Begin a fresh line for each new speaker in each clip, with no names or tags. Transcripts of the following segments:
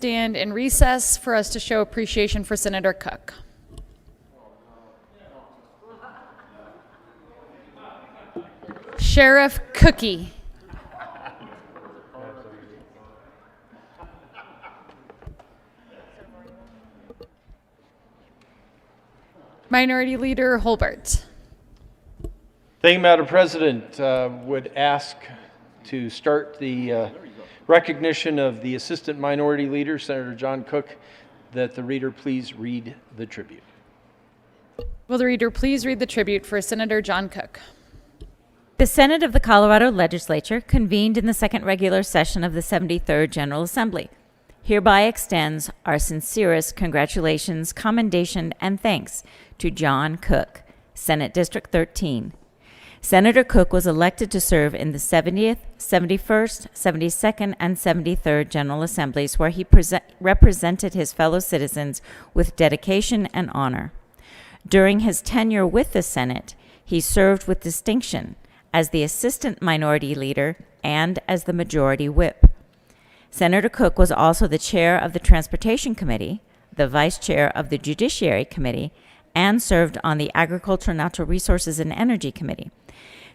stand in recess for us to show appreciation for Senator Cooke. Sheriff Cooke. Minority Leader Holbert.
Thank you, Madam President. Would ask to start the recognition of the Assistant Minority Leader, Senator John Cooke, that the reader please read the tribute.
Will the reader please read the tribute for Senator John Cooke?
The Senate of the Colorado Legislature convened in the second regular session of the 73rd General Assembly. Hereby extends our sincerest congratulations, commendation, and thanks to John Cooke, Senate District 13. Senator Cooke was elected to serve in the 70th, 71st, 72nd, and 73rd General Assemblies, where he represented his fellow citizens with dedication and honor. During his tenure with the Senate, he served with distinction as the Assistant Minority Leader and as the Majority Whip. Senator Cooke was also the chair of the Transportation Committee, the vice chair of the Judiciary Committee, and served on the Agriculture, Natural Resources, and Energy Committee.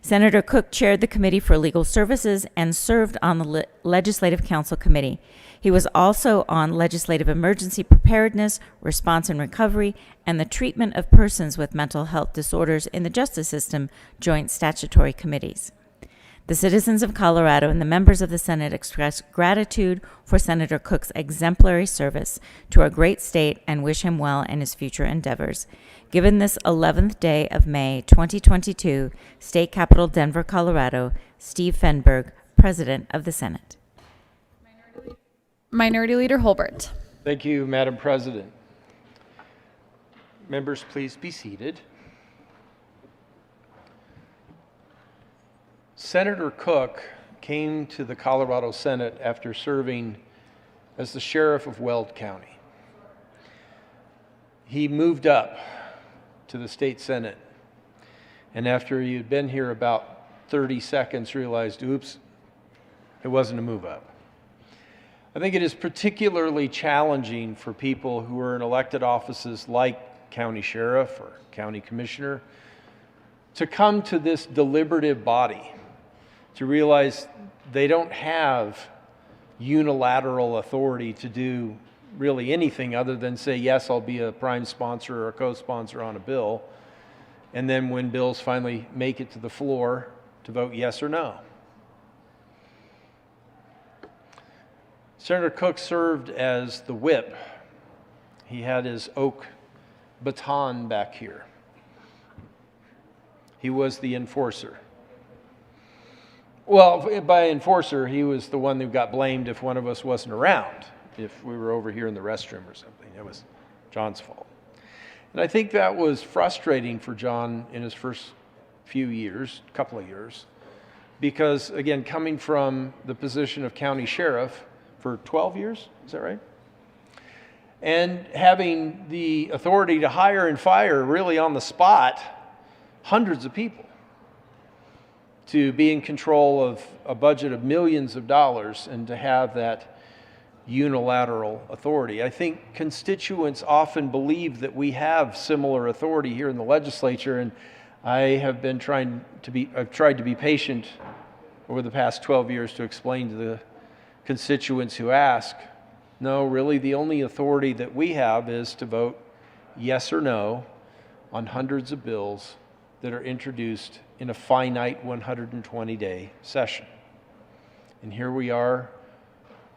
Senator Cooke chaired the Committee for Legal Services and served on the Legislative Council Committee. He was also on Legislative Emergency Preparedness, Response and Recovery, and the Treatment of Persons with Mental Health Disorders in the Justice System Joint Statutory Committees. The citizens of Colorado and the members of the Senate express gratitude for Senator Cooke's exemplary service to our great state and wish him well in his future endeavors. Given this 11th day of May 2022, State Capital Denver, Colorado, Steve Fenberg, President of the Senate.
Minority Leader Holbert.
Thank you, Madam President. Members, please be seated. Senator Cooke came to the Colorado Senate after serving as the sheriff of Weld County. He moved up to the state Senate, and after he had been here about 30 seconds, realized, oops, it wasn't a move up. I think it is particularly challenging for people who are in elected offices like county sheriff or county commissioner to come to this deliberative body, to realize they don't have unilateral authority to do really anything other than say, yes, I'll be a prime sponsor or a co-sponsor on a bill, and then when bills finally make it to the floor, to vote yes or no. Senator Cooke served as the whip. He had his oak baton back here. He was the enforcer. Well, by enforcer, he was the one who got blamed if one of us wasn't around. If we were over here in the restroom or something, it was John's fault. And I think that was frustrating for John in his first few years, couple of years, because again, coming from the position of county sheriff for 12 years, is that right? And having the authority to hire and fire really on the spot hundreds of people, to be in control of a budget of millions of dollars and to have that unilateral authority. I think constituents often believe that we have similar authority here in the legislature, and I've tried to be patient over the past 12 years to explain to the constituents who ask, no, really the only authority that we have is to vote yes or no on hundreds of bills that are introduced in a finite 120-day session. And here we are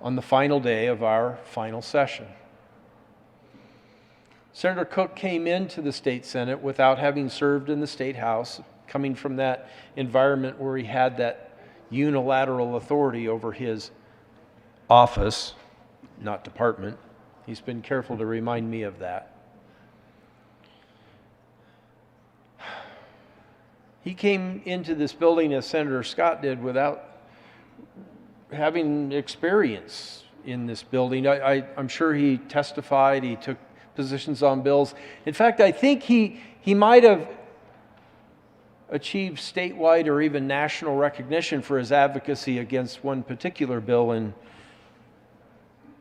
on the final day of our final session. Senator Cooke came into the state Senate without having served in the state House, coming from that environment where he had that unilateral authority over his office, not department. He's been careful to remind me of that. He came into this building, as Senator Scott did, without having experience in this building. I'm sure he testified, he took positions on bills. In fact, I think he might have achieved statewide or even national recognition for his advocacy against one particular bill in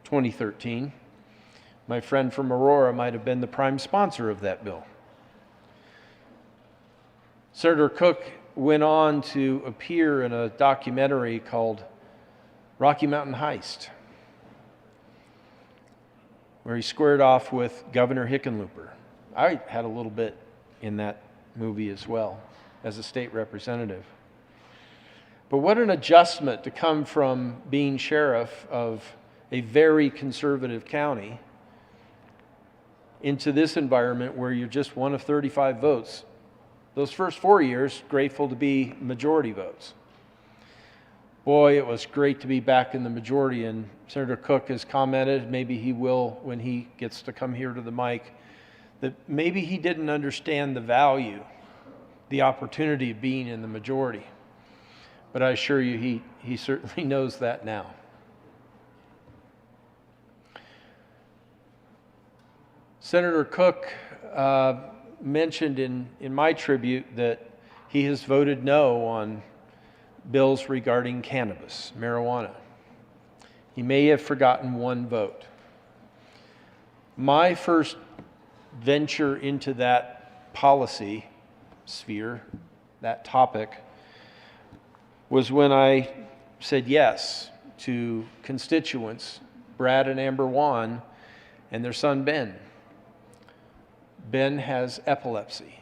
2013. My friend from Aurora might have been the prime sponsor of that bill. Senator Cooke went on to appear in a documentary called Rocky Mountain Heist, where he squared off with Governor Hickenlooper. I had a little bit in that movie as well as a state representative. But what an adjustment to come from being sheriff of a very conservative county into this environment where you're just one of 35 votes. Those first 4 years, grateful to be majority votes. Boy, it was great to be back in the majority, and Senator Cooke has commented, maybe he will when he gets to come here to the mic, that maybe he didn't understand the value, the opportunity of being in the majority. But I assure you, he certainly knows that now. Senator Cooke mentioned in my tribute that he has voted no on bills regarding cannabis, marijuana. He may have forgotten one vote. My first venture into that policy sphere, that topic, was when I said yes to constituents, Brad and Amber Wan, and their son Ben. Ben has epilepsy.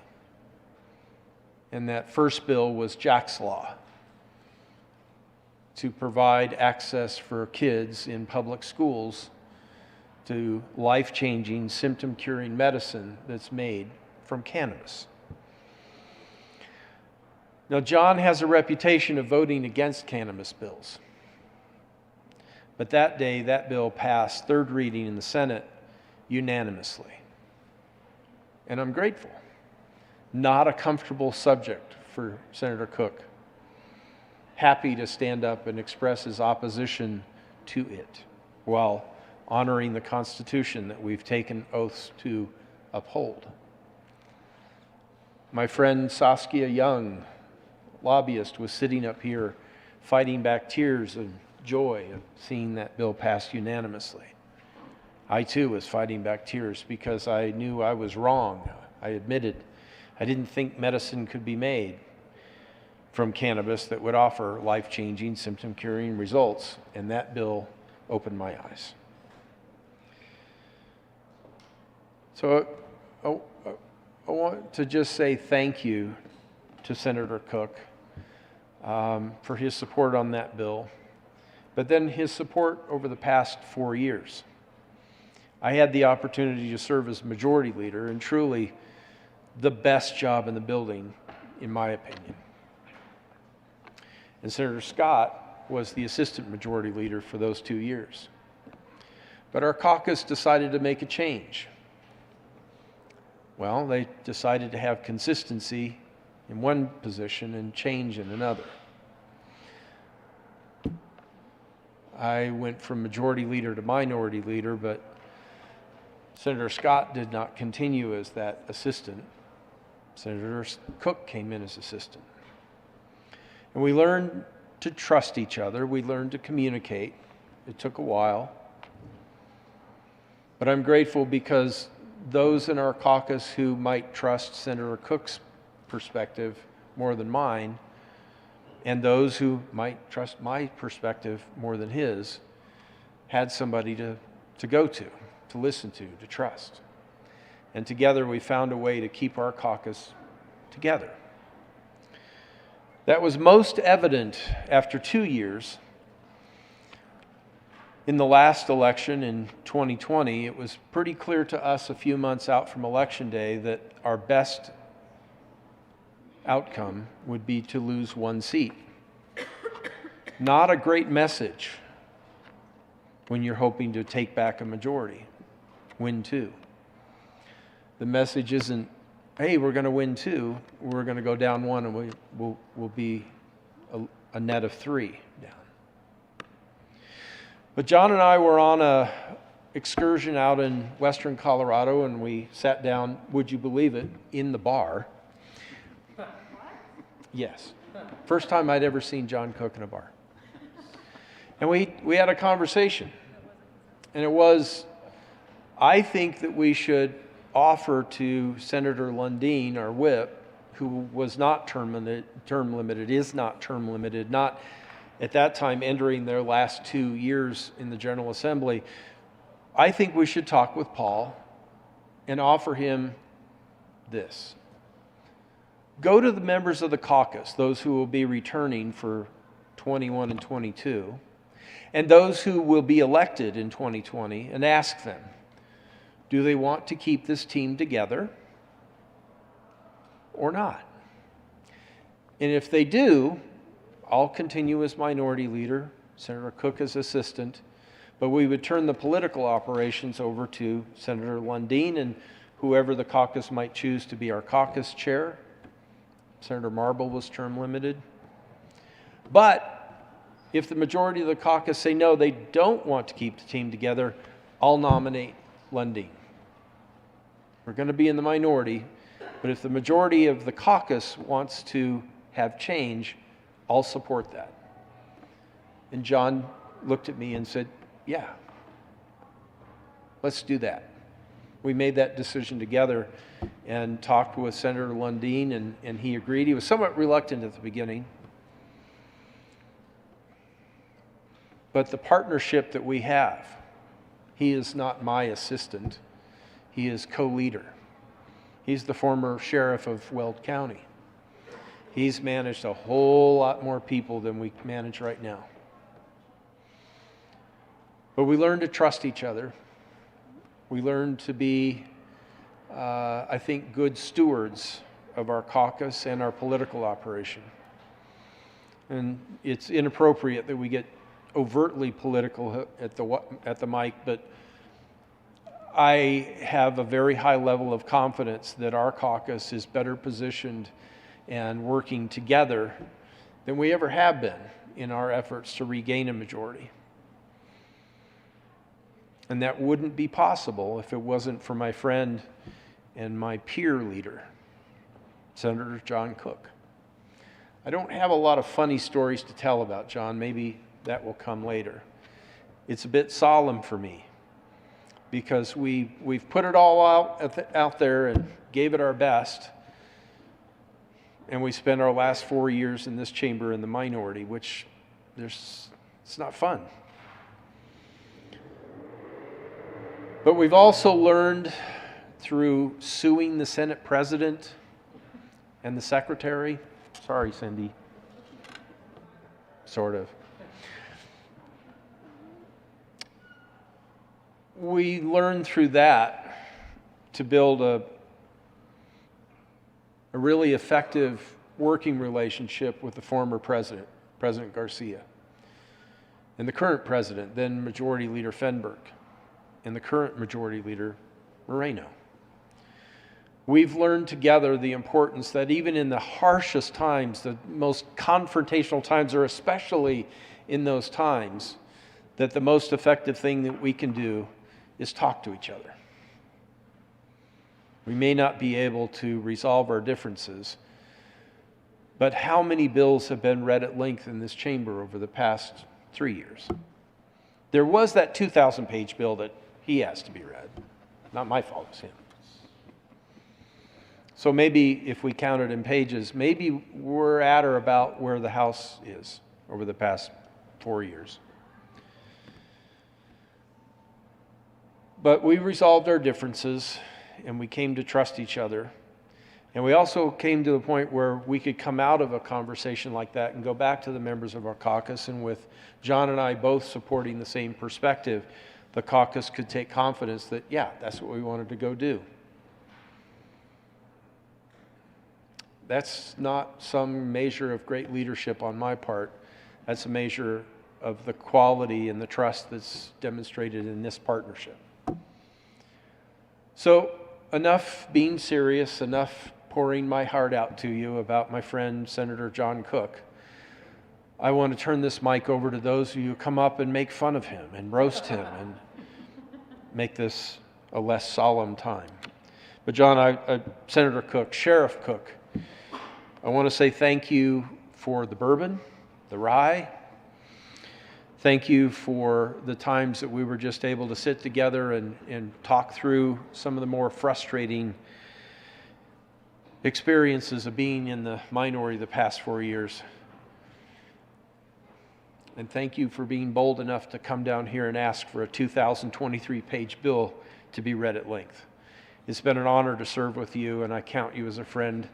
And that first bill was Jack's Law, to provide access for kids in public schools to life-changing, symptom-curing medicine that's made from cannabis. Now, John has a reputation of voting against cannabis bills. But that day, that bill passed third reading in the Senate unanimously. And I'm grateful. Not a comfortable subject for Senator Cooke. Happy to stand up and express his opposition to it while honoring the Constitution that we've taken oaths to uphold. My friend Saskia Young, lobbyist, was sitting up here fighting back tears of joy of seeing that bill passed unanimously. I too was fighting back tears because I knew I was wrong. I admitted I didn't think medicine could be made from cannabis that would offer life-changing, symptom-curing results, and that bill opened my eyes. So I want to just say thank you to Senator Cooke for his support on that bill, but then his support over the past 4 years. I had the opportunity to serve as majority leader, and truly the best job in the building, in my opinion. And Senator Scott was the assistant majority leader for those 2 years. But our caucus decided to make a change. Well, they decided to have consistency in one position and change in another. I went from majority leader to minority leader, but Senator Scott did not continue as that assistant. Senator Cooke came in as assistant. And we learned to trust each other. We learned to communicate. It took a while. But I'm grateful because those in our caucus who might trust Senator Cooke's perspective more than mine, and those who might trust my perspective more than his, had somebody to go to listen to trust. And together we found a way to keep our caucus together. That was most evident after 2 years. In the last election in 2020, it was pretty clear to us a few months out from Election Day that our best outcome would be to lose 1 seat. Not a great message when you're hoping to take back a majority, win 2. The message isn't, hey, we're going to win 2, we're going to go down 1 and we'll be a net of 3 down. But John and I were on a excursion out in western Colorado, and we sat down, would you believe it, in the bar. Yes. First time I'd ever seen John Cooke in a bar. And we had a conversation. And it was, I think that we should offer to Senator Lundeen, our whip, who was not term limited, is not term limited, not at that time entering their last 2 years in the General Assembly. I think we should talk with Paul and offer him this. Go to the members of the caucus, those who will be returning for 21 and 22, and those who will be elected in 2020, and ask them, do they want to keep this team together or not? And if they do, I'll continue as minority leader, Senator Cooke as assistant, but we would turn the political operations over to Senator Lundeen and whoever the caucus might choose to be our caucus chair. Senator Marble was term limited. But if the majority of the caucus say no, they don't want to keep the team together, I'll nominate Lundeen. We're going to be in the minority, but if the majority of the caucus wants to have change, I'll support that. And John looked at me and said, yeah, let's do that. We made that decision together and talked with Senator Lundeen, and he agreed. He was somewhat reluctant at the beginning. But the partnership that we have, he is not my assistant. He is co-leader. He's the former sheriff of Weld County. He's managed a whole lot more people than we manage right now. But we learned to trust each other. We learned to be, I think, good stewards of our caucus and our political operation. And it's inappropriate that we get overtly political at the mic, but I have a very high level of confidence that our caucus is better positioned and working together than we ever have been in our efforts to regain a majority. And that wouldn't be possible if it wasn't for my friend and my peer leader, Senator John Cooke. I don't have a lot of funny stories to tell about John. Maybe that will come later. It's a bit solemn for me because we've put it all out there and gave it our best. And we spent our last 4 years in this chamber in the minority, which it's not fun. But we've also learned through suing the Senate president and the secretary. Sorry, Cindy. Sort of. We learned through that to build a really effective working relationship with the former president, President Garcia, and the current president, then Majority Leader Fenberg, and the current Majority Leader Moreno. We've learned together the importance that even in the harshest times, the most confrontational times, or especially in those times, that the most effective thing that we can do is talk to each other. We may not be able to resolve our differences, but how many bills have been read at length in this chamber over the past 3 years? There was that 2,000-page bill that he asked to be read. Not my fault, it was him. So maybe if we counted in pages, maybe we're at or about where the House is over the past 4 years. But we resolved our differences, and we came to trust each other. And we also came to the point where we could come out of a conversation like that and go back to the members of our caucus, and with John and I both supporting the same perspective, the caucus could take confidence that, yeah, that's what we wanted to go do. That's not some measure of great leadership on my part. That's a measure of the quality and the trust that's demonstrated in this partnership. So enough being serious, enough pouring my heart out to you about my friend Senator John Cooke. I want to turn this mic over to those of you who come up and make fun of him and roast him and make this a less solemn time. But John, Senator Cooke, Sheriff Cooke, I want to say thank you for the bourbon, the rye, Thank you for the times that we were just able to sit together and talk through some of the more frustrating experiences of being in the minority the past 4 years. And thank you for being bold enough to come down here and ask for a 2,023-page bill to be read at length. It's been an honor to serve with you, and I count you as a friend.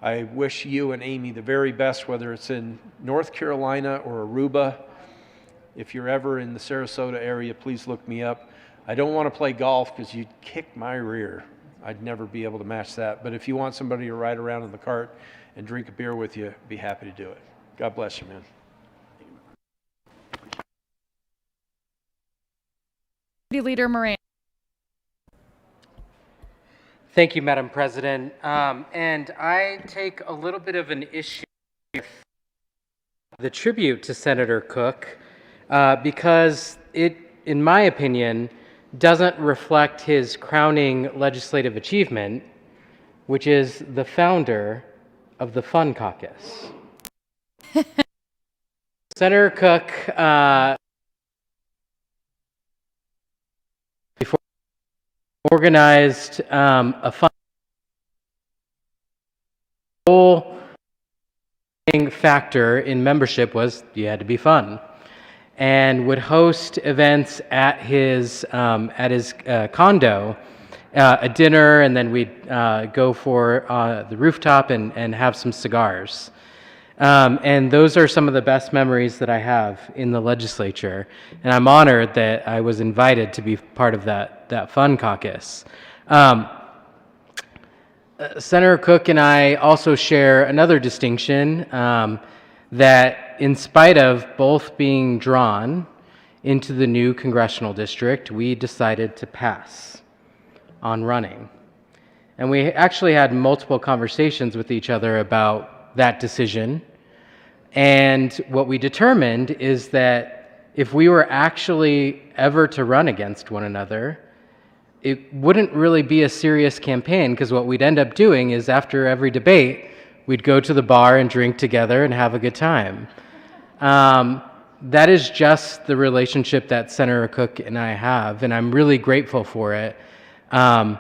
I wish you and Amy the very best, whether it's in North Carolina or Aruba. If you're ever in the Sarasota area, please look me up. I don't want to play golf because you'd kick my rear. I'd never be able to match that. But if you want somebody to ride around in the cart and drink a beer with you, I'd be happy to do it. God bless you, man.
Leader Moran.
Thank you, Madam President. And I take a little bit of an issue with the tribute to Senator Cooke because it, in my opinion, doesn't reflect his crowning legislative achievement, which is the founder of the Fun Caucus. Senator Cooke organized a fun whole factor in membership was you had to be fun, and would host events at his condo, a dinner, and then we'd go for the rooftop and have some cigars. And those are some of the best memories that I have in the legislature. And I'm honored that I was invited to be part of that Fun Caucus. Senator Cooke and I also share another distinction, that in spite of both being drawn into the new congressional district, we decided to pass on running. And we actually had multiple conversations with each other about that decision. And what we determined is that if we were actually ever to run against one another, it wouldn't really be a serious campaign, because what we'd end up doing is after every debate, we'd go to the bar and drink together and have a good time. That is just the relationship that Senator Cooke and I have, and I'm really grateful for it. The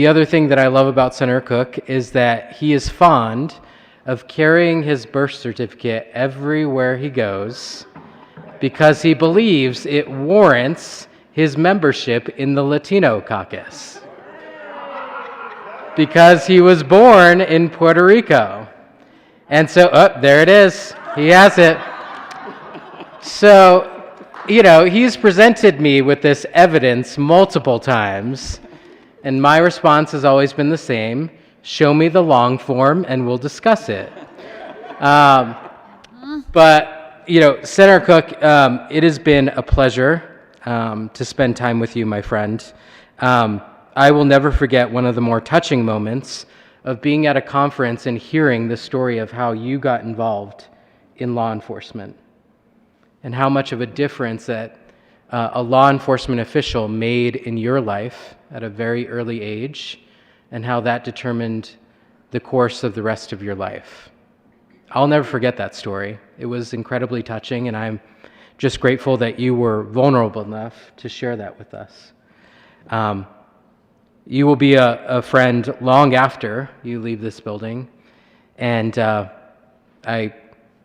other thing that I love about Senator Cooke is that he is fond of carrying his birth certificate everywhere he goes because he believes it warrants his membership in the Latino caucus. Because he was born in Puerto Rico. And so, there it is. He has it. So, he's presented me with this evidence multiple times, and my response has always been the same: show me the long form and we'll discuss it. But, Senator Cooke, it has been a pleasure to spend time with you, my friend. I will never forget one of the more touching moments of being at a conference and hearing the story of how you got involved in law enforcement and how much of a difference that a law enforcement official made in your life at a very early age, and how that determined the course of the rest of your life. I'll never forget that story. It was incredibly touching, and I'm just grateful that you were vulnerable enough to share that with us. You will be a friend long after you leave this building, and I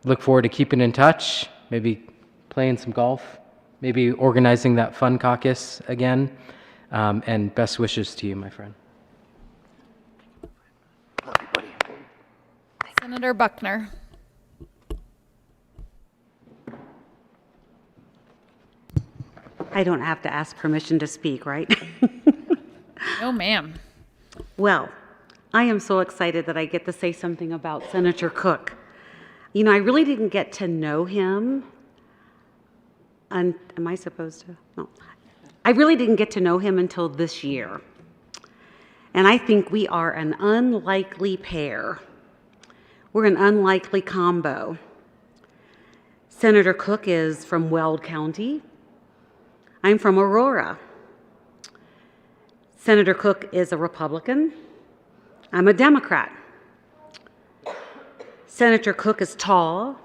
look forward to keeping in touch, maybe playing some golf, maybe organizing that Fun Caucus again, and best wishes to you, my friend.
Senator Buckner.
I don't have to ask permission to speak, right?
No, ma'am.
Well, I am so excited that I get to say something about Senator Cooke. I really didn't get to know him. Am I supposed to? No. I really didn't get to know him until this year. And I think we are an unlikely pair. We're an unlikely combo. Senator Cooke is from Weld County. I'm from Aurora. Senator Cooke is a Republican. I'm a Democrat. Senator Cooke is tall.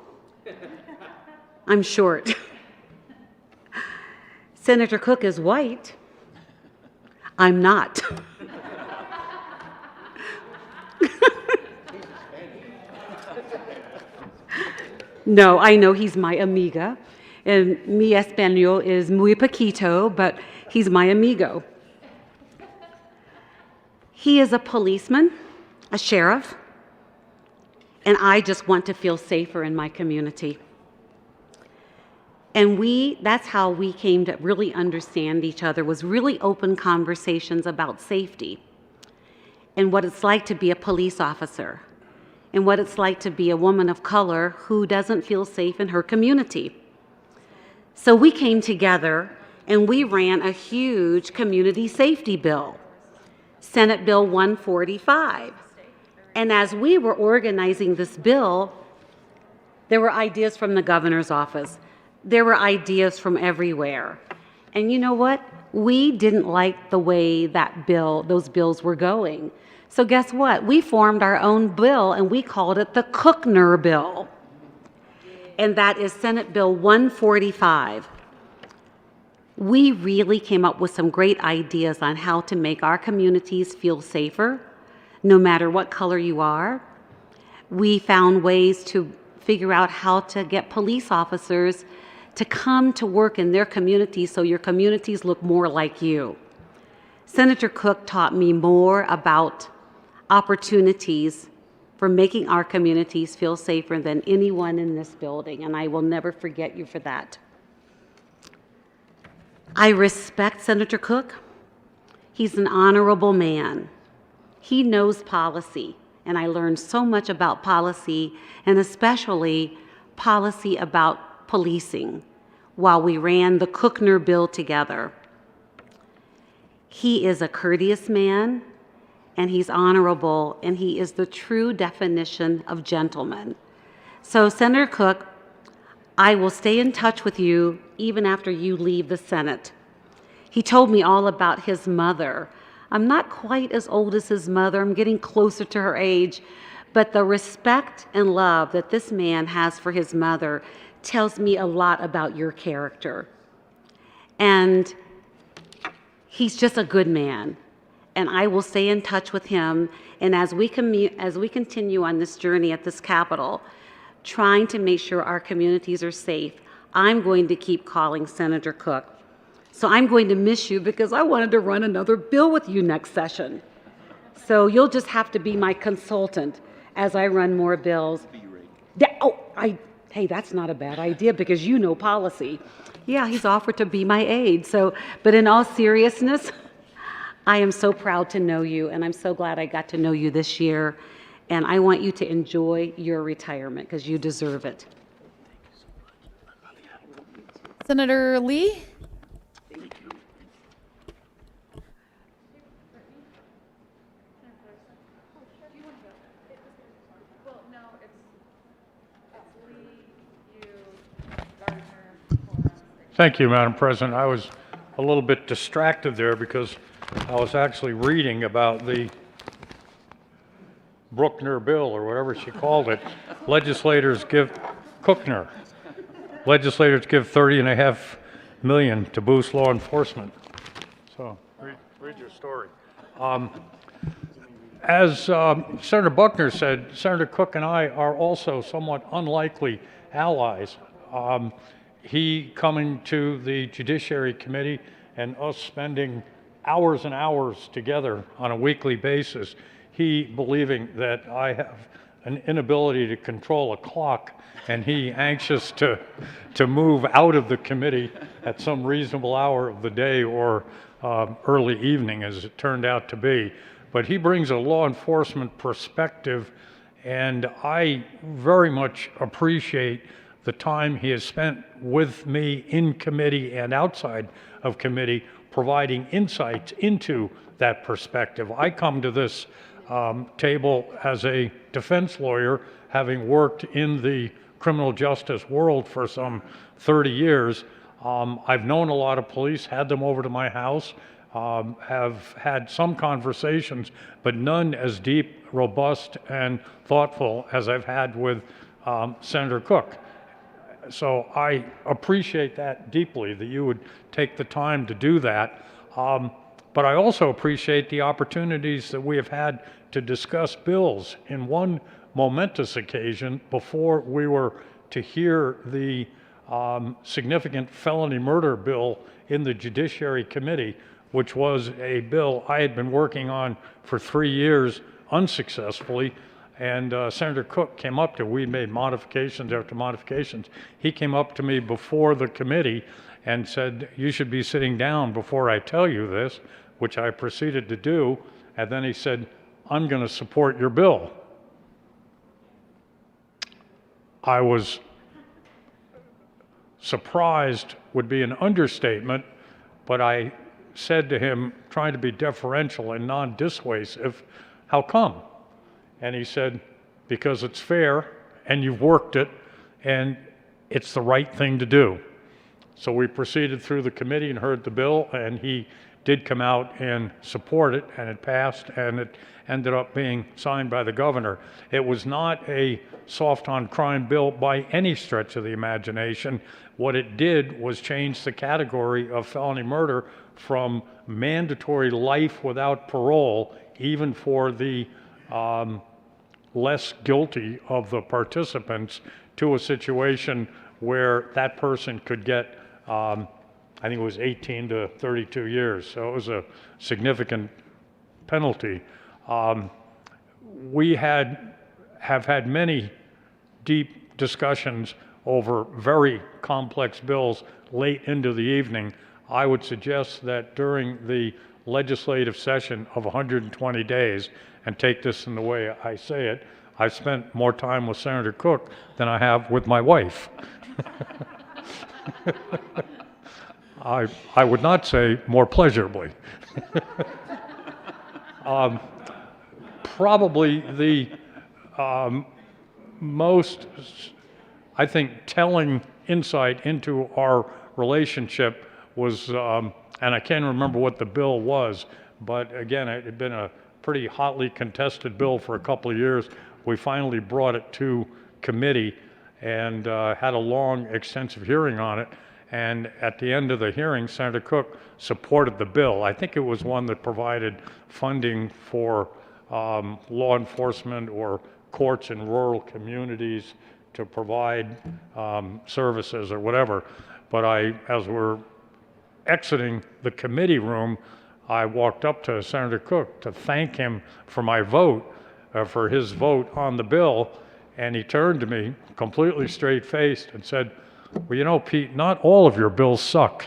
I'm short. Senator Cooke is white. I'm not. No, I know he's my amiga. And mi español is muy poquito, but he's my amigo. He is a policeman, a sheriff, and I just want to feel safer in my community. And that's how we came to really understand each other, was really open conversations about safety and what it's like to be a police officer and what it's like to be a woman of color who doesn't feel safe in her community. So we came together and we ran a huge community safety bill, Senate Bill 145. And as we were organizing this bill, there were ideas from the governor's office. There were ideas from everywhere. And you know what? We didn't like the way those bills were going. So guess what? We formed our own bill and we called it the Cookner Bill. And that is Senate Bill 145. We really came up with some great ideas on how to make our communities feel safer, no matter what color you are. We found ways to figure out how to get police officers to come to work in their communities so your communities look more like you. Senator Cooke taught me more about opportunities for making our communities feel safer than anyone in this building, and I will never forget you for that. I respect Senator Cooke. He's an honorable man. He knows policy, and I learned so much about policy, and especially policy about policing while we ran the Cookner bill together. He is a courteous man, and he's honorable, and he is the true definition of gentleman. So, Senator Cooke, I will stay in touch with you even after you leave the Senate. He told me all about his mother. I'm not quite as old as his mother. I'm getting closer to her age. But the respect and love that this man has for his mother tells me a lot about your character. And he's just a good man. And I will stay in touch with him. And as we continue on this journey at this Capitol, trying to make sure our communities are safe, I'm going to keep calling Senator Cooke. So I'm going to miss you because I wanted to run another bill with you next session. So you'll just have to be my consultant as I run more bills. Hey, that's not a bad idea because you know policy. Yeah, he's offered to be my aide. But in all seriousness, I am so proud to know you, and I'm so glad I got to know you this year. And I want you to enjoy your retirement because you deserve it.
Senator Lee?
Thank you, Madam President. I was a little bit distracted there because I was actually reading about the Brookner bill, or whatever she called it. Legislators give Cookner. Legislators give $30.5 million to boost law enforcement. So read your story. As Senator Buckner said, Senator Cooke and I are also somewhat unlikely allies. He coming to the Judiciary Committee and us spending hours and hours together on a weekly basis, he believing that I have an inability to control a clock and he anxious to move out of the committee at some reasonable hour of the day or early evening, as it turned out to be. But he brings a law enforcement perspective, and I very much appreciate the time he has spent with me in committee and outside of committee, providing insights into that perspective. I come to this table as a defense lawyer, having worked in the criminal justice world for some 30 years. I've known a lot of police, had them over to my house, have had some conversations, but none as deep, robust, and thoughtful as I've had with Senator Cooke. So I appreciate that deeply, that you would take the time to do that. But I also appreciate the opportunities that we have had to discuss bills. In one momentous occasion, before we were to hear the significant felony murder bill in the Judiciary Committee, which was a bill I had been working on for 3 years unsuccessfully, and Senator Cooke came up to, we made modifications after modifications. He came up to me before the committee and said, "You should be sitting down before I tell you this," which I proceeded to do. And then he said, "I'm going to support your bill." I was surprised, would be an understatement, but I said to him, trying to be deferential and non-dissuasive, "How come?" And he said, "Because it's fair, and you've worked it, and it's the right thing to do." So we proceeded through the committee and heard the bill, and he did come out and support it, and it passed, and it ended up being signed by the governor. It was not a soft on crime bill by any stretch of the imagination. What it did was change the category of felony murder from mandatory life without parole, even for the less guilty of the participants, to a situation where that person could get, I think it was 18 to 32 years. So it was a significant penalty. We have had many deep discussions over very complex bills late into the evening. I would suggest that during the legislative session of 120 days, and take this in the way I say it, I've spent more time with Senator Cooke than I have with my wife. I would not say more pleasurably. Probably the most, I think, telling insight into our relationship was, and I can't remember what the bill was, but again, it had been a pretty hotly contested bill for a couple of years. We finally brought it to committee and had a long, extensive hearing on it. And at the end of the hearing, Senator Cooke supported the bill. I think it was one that provided funding for law enforcement or courts in rural communities to provide services or whatever. But as we're exiting the committee room, I walked up to Senator Cooke to thank him for my vote, for his vote on the bill, and he turned to me, completely straight-faced, and said, "Well, you know, Pete, not all of your bills suck."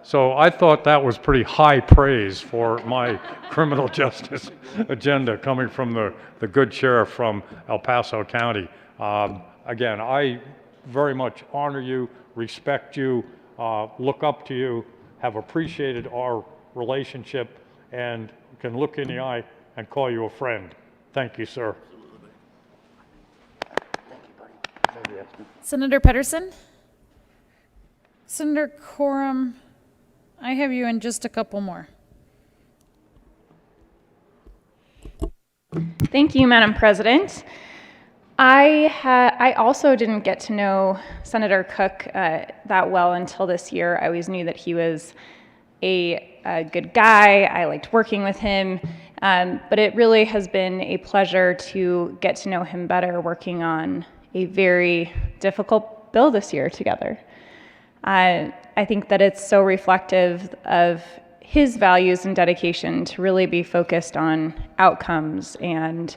So I thought that was pretty high praise for my criminal justice agenda coming from the good sheriff from El Paso County. Again, I very much honor you, respect you, look up to you, have appreciated our relationship, and can look in the eye and call you a friend. Thank you, sir.
Senator Pedersen? Senator Coram, I have you in just a couple more.
Thank you, Madam President. I also didn't get to know Senator Cooke that well until this year. I always knew that he was a good guy. I liked working with him. But it really has been a pleasure to get to know him better working on a very difficult bill this year together. I think that it's so reflective of his values and dedication to really be focused on outcomes. And,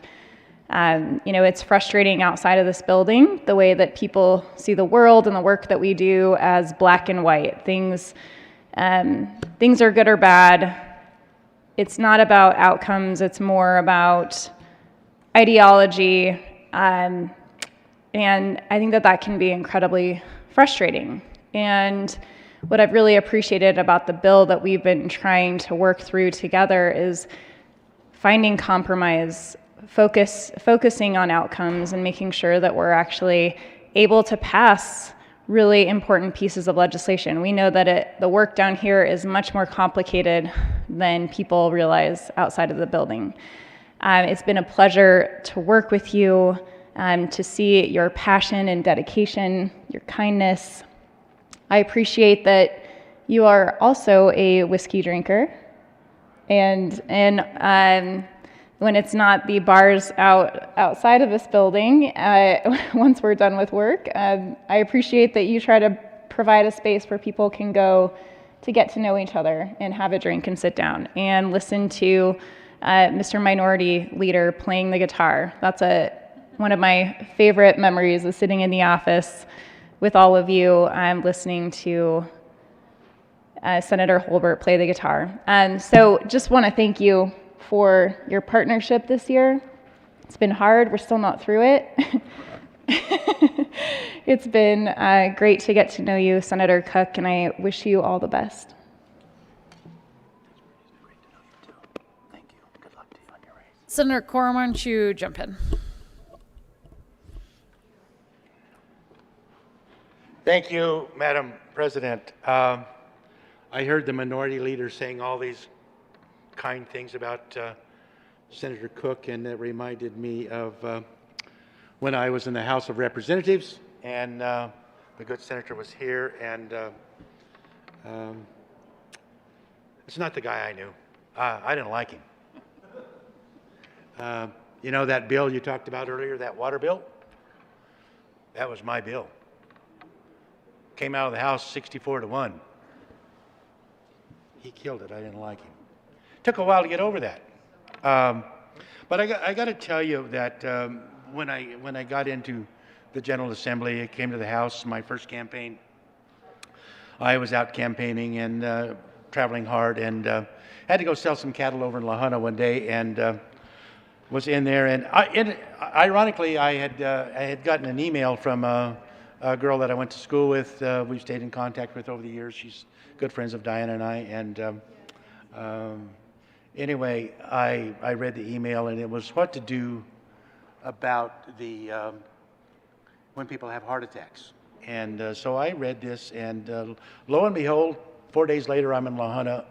it's frustrating outside of this building, the way that people see the world and the work that we do as black and white. Things are good or bad. It's not about outcomes, it's more about ideology. And I think that can be incredibly frustrating. And what I've really appreciated about the bill that we've been trying to work through together is finding compromise, focusing on outcomes, and making sure that we're actually able to pass really important pieces of legislation. We know that the work down here is much more complicated than people realize outside of the building. It's been a pleasure to work with you. to see your passion and dedication, your kindness. I appreciate that you are also a whiskey drinker, and when it's not the bars outside of this building, once we're done with work, I appreciate that you try to provide a space where people can go to get to know each other and have a drink and sit down and listen to Mr. Minority Leader playing the guitar. That's one of my favorite memories is sitting in the office with all of you listening to Senator Holbert play the guitar. And so just want to thank you for your partnership this year. It's been hard. We're still not through it. It's been great to get to know you, Senator Cooke, and I wish you all the best.
Senator Corr, why don't you jump in?
Thank you, Madam President. I heard the minority leader saying all these kind things about Senator Cooke, and it reminded me of when I was in the House of Representatives, and the good senator was here, and it's not the guy I knew. I didn't like him. You know that bill you talked about earlier, that water bill? That was my bill. Came out of the House 64-1. He killed it. I didn't like him. Took a while to get over that. But I got to tell you that when I got into the General Assembly, I came to the House, my first campaign. I was out campaigning and traveling hard, and had to go sell some cattle over in La Junta one day, and was in there. And ironically, I had gotten an email from a girl that I went to school with. We've stayed in contact with over the years. She's good friends of Diana and I. And anyway, I read the email, and it was what to do about the when people have heart attacks. And so I read this, and lo and behold, 4 days later, I'm in La Junta,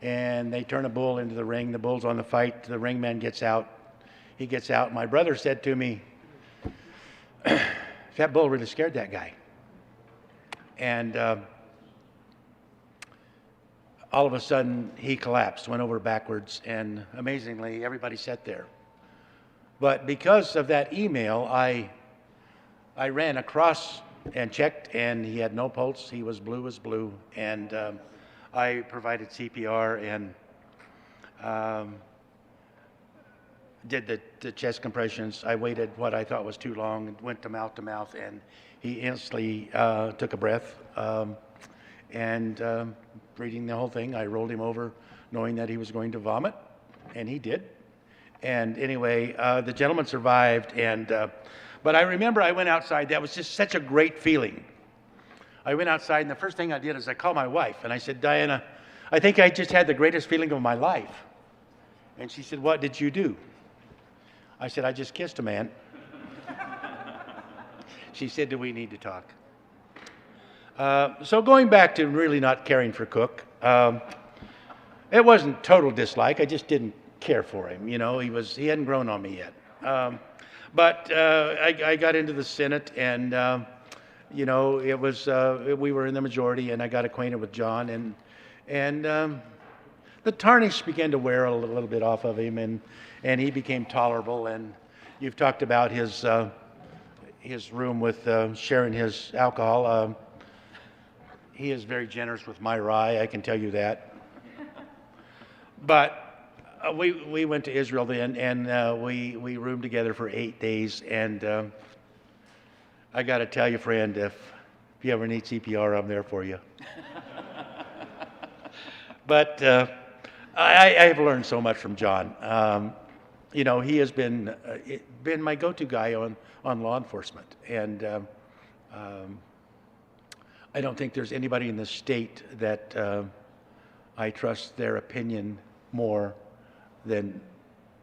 and they turn a bull into the ring. The bull's on the fight. The ringman gets out. He gets out. My brother said to me, that bull really scared that guy. And all of a sudden, he collapsed, went over backwards, and amazingly, everybody sat there. But because of that email, I ran across and checked, and he had no pulse. He was blue as blue, and I provided CPR and did the chest compressions. I waited what I thought was too long and went to mouth, and he instantly took a breath. And reading the whole thing, I rolled him over knowing that he was going to vomit, and he did. And anyway, the gentleman survived, and but I remember I went outside. That was just such a great feeling. I went outside, and the first thing I did is I called my wife, and I said, Diana, I think I just had the greatest feeling of my life. And she said, what did you do? I said, I just kissed a man. She said, do we need to talk? So going back to really not caring for Cooke, it wasn't total dislike. I just didn't care for him. You know, he hadn't grown on me yet. But I got into the Senate, and you know, it was we were in the majority, and I got acquainted with John, and the tarnish began to wear a little bit off of him, and he became tolerable. And you've talked about his room with sharing his alcohol. He is very generous with my rye, I can tell you that. But we went to Israel then, and we roomed together for 8 days. And I got to tell you, friend, if you ever need CPR, I'm there for you. But I've learned so much from John. You know, he has been my go-to guy on law enforcement, and I don't think there's anybody in the state that I trust their opinion more than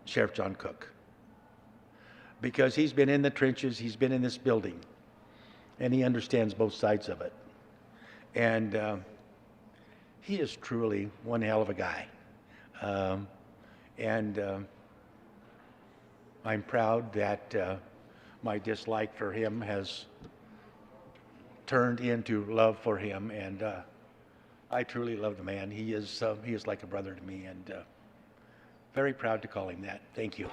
Sheriff John Cooke, because he's been in the trenches, he's been in this building, and he understands both sides of it. And he is truly one hell of a guy. And I'm proud that my dislike for him has turned into love for him, and I truly love the man. He is like a brother to me, and very proud to call him that. Thank you.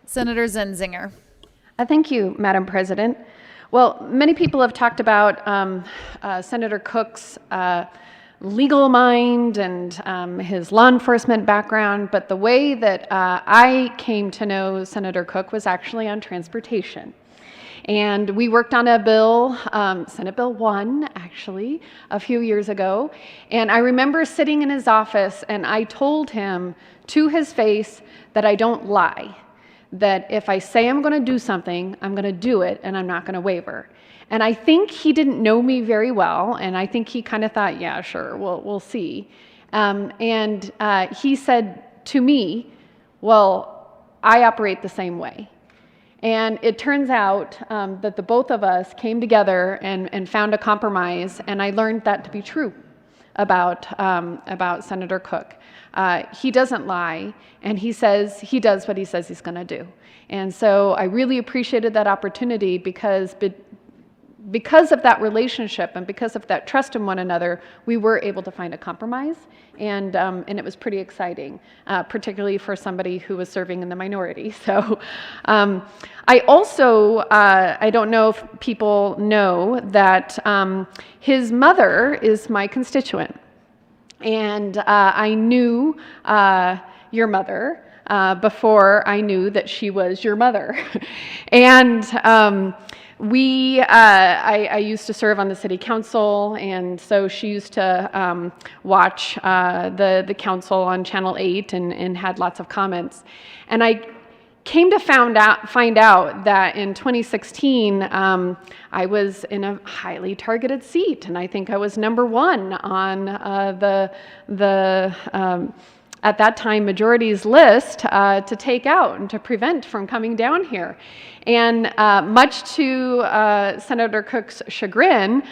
Senator Zenzinger.
Thank you, Madam President. Well, many people have talked about Senator Cooke's legal mind and his law enforcement background, but the way that I came to know Senator Cooke was actually on transportation. And we worked on a bill, Senate Bill 1, actually, a few years ago. And I remember sitting in his office and I told him to his face that I don't lie. That if I say I'm going to do something, I'm going to do it and I'm not going to waver. And I think he didn't know me very well, and I think he kind of thought, yeah, sure, we'll see. And he said to me, well, I operate the same way. And it turns out that the both of us came together and found a compromise, and I learned that to be true about Senator Cooke. He doesn't lie, and he does what he says he's going to do. And so I really appreciated that opportunity because of that relationship and because of that trust in one another, we were able to find a compromise, and it was pretty exciting, particularly for somebody who was serving in the minority. So I also, I don't know if people know that his mother is my constituent. And I knew your mother before I knew that she was your mother. And I used to serve on the city council, and so she used to watch the council on Channel 8 and had lots of comments. And I came to find out that in 2016, I was in a highly targeted seat, and I think I was #1 on the at that time majority's list to take out and to prevent from coming down here. And much to Senator Cooke's chagrin,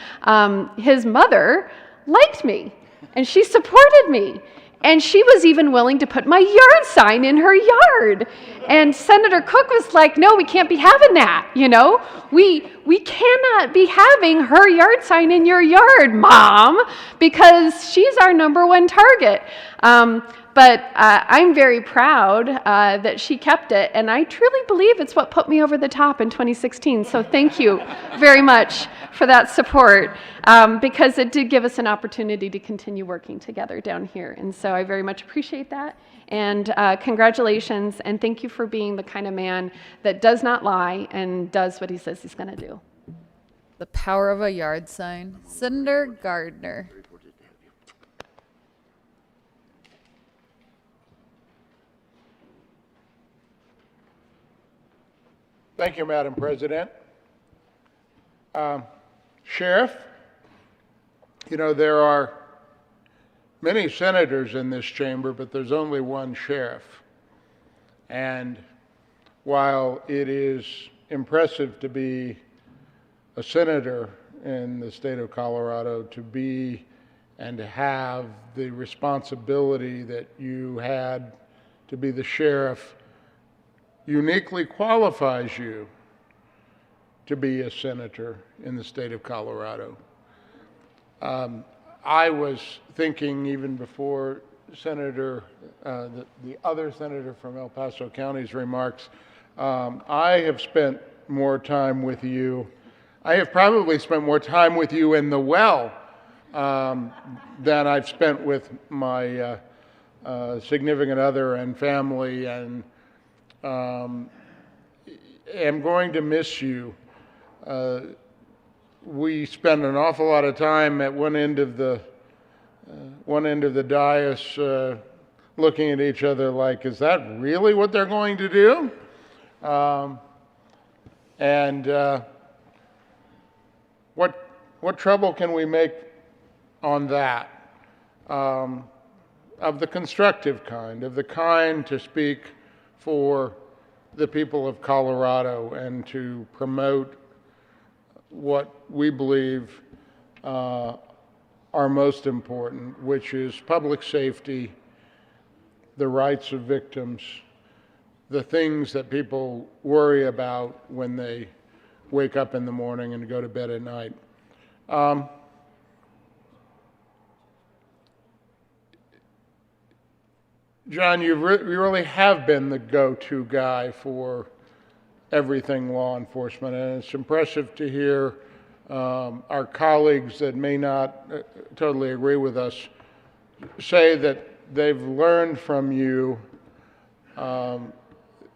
his mother liked me, and she supported me. And she was even willing to put my yard sign in her yard. And Senator Cooke was like, no, we can't be having that, you know? We cannot be having her yard sign in your yard, Mom, because she's our #1 target. But I'm very proud that she kept it, and I truly believe it's what put me over the top in 2016. So thank you very much for that support, because it did give us an opportunity to continue working together down here. And so I very much appreciate that. And congratulations, and thank you for being the kind of man that does not lie and does what he says he's going to do.
The power of a yard sign. Senator Gardner.
Thank you, Madam President. Sheriff, you know, there are many senators in this chamber, but there's only one sheriff. And while it is impressive to be a senator in the state of Colorado, to be and to have the responsibility that you had to be the sheriff uniquely qualifies you to be a senator in the state of Colorado. I was thinking even before Senator, the other senator from El Paso County's remarks, I have spent more time with you. I have probably spent more time with you in the well than I've spent with my significant other and family, and am going to miss you. We spend an awful lot of time at one end of the dais looking at each other like, is that really what they're going to do? What trouble can we make on that? Of the constructive kind, of the kind to speak for the people of Colorado and to promote what we believe are most important, which is public safety the rights of victims, the things that people worry about when they wake up in the morning and go to bed at night. John, you really have been the go-to guy for everything law enforcement, and it's impressive to hear our colleagues that may not totally agree with us say that they've learned from you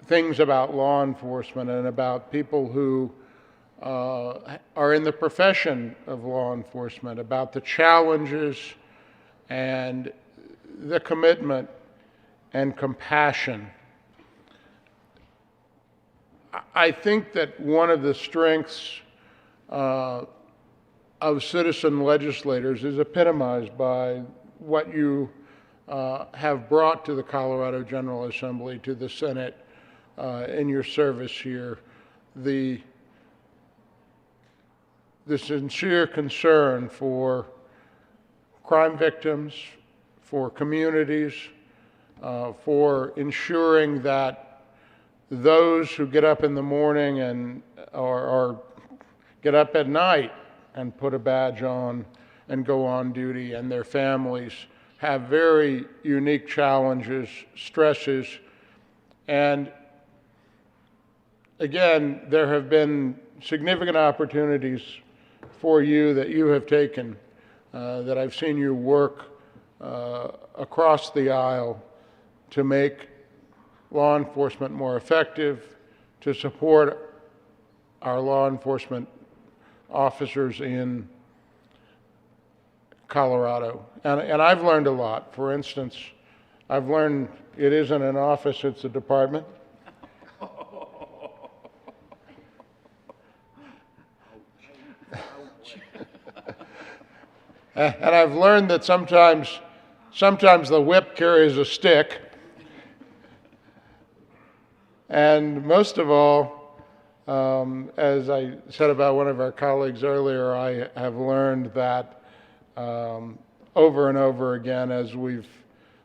things about law enforcement and about people who are in the profession of law enforcement, about the challenges and the commitment and compassion. I think that one of the strengths of citizen legislators is epitomized by what you have brought to the Colorado General Assembly, to the Senate, in your service here. The sincere concern for crime victims, for communities, for ensuring that those who get up in the morning and or get up at night and put a badge on and go on duty, and their families have very unique challenges, stresses, and again, there have been significant opportunities for you that you have taken, that I've seen you work across the aisle to make law enforcement more effective, to support our law enforcement officers in Colorado. And I've learned a lot. For instance, I've learned it isn't an office, it's a department. And I've learned that sometimes the whip carries a stick. And most of all, as I said about one of our colleagues earlier, I have learned that over and over again, as we've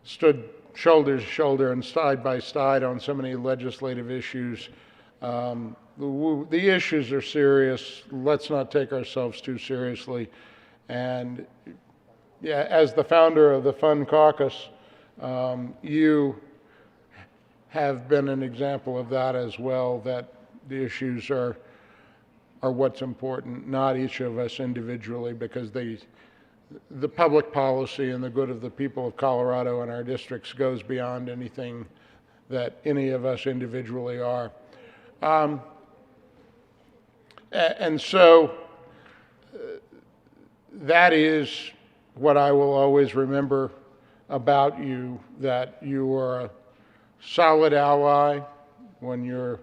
stood shoulder to shoulder and side by side on so many legislative issues, the issues are serious. Let's not take ourselves too seriously. And yeah, as the founder of the Fun Caucus, you have been an example of that as well, that the issues are what's important, not each of us individually, because the public policy and the good of the people of Colorado and our districts goes beyond anything that any of us individually are. And so that is what I will always remember about you, that you are a solid ally when you're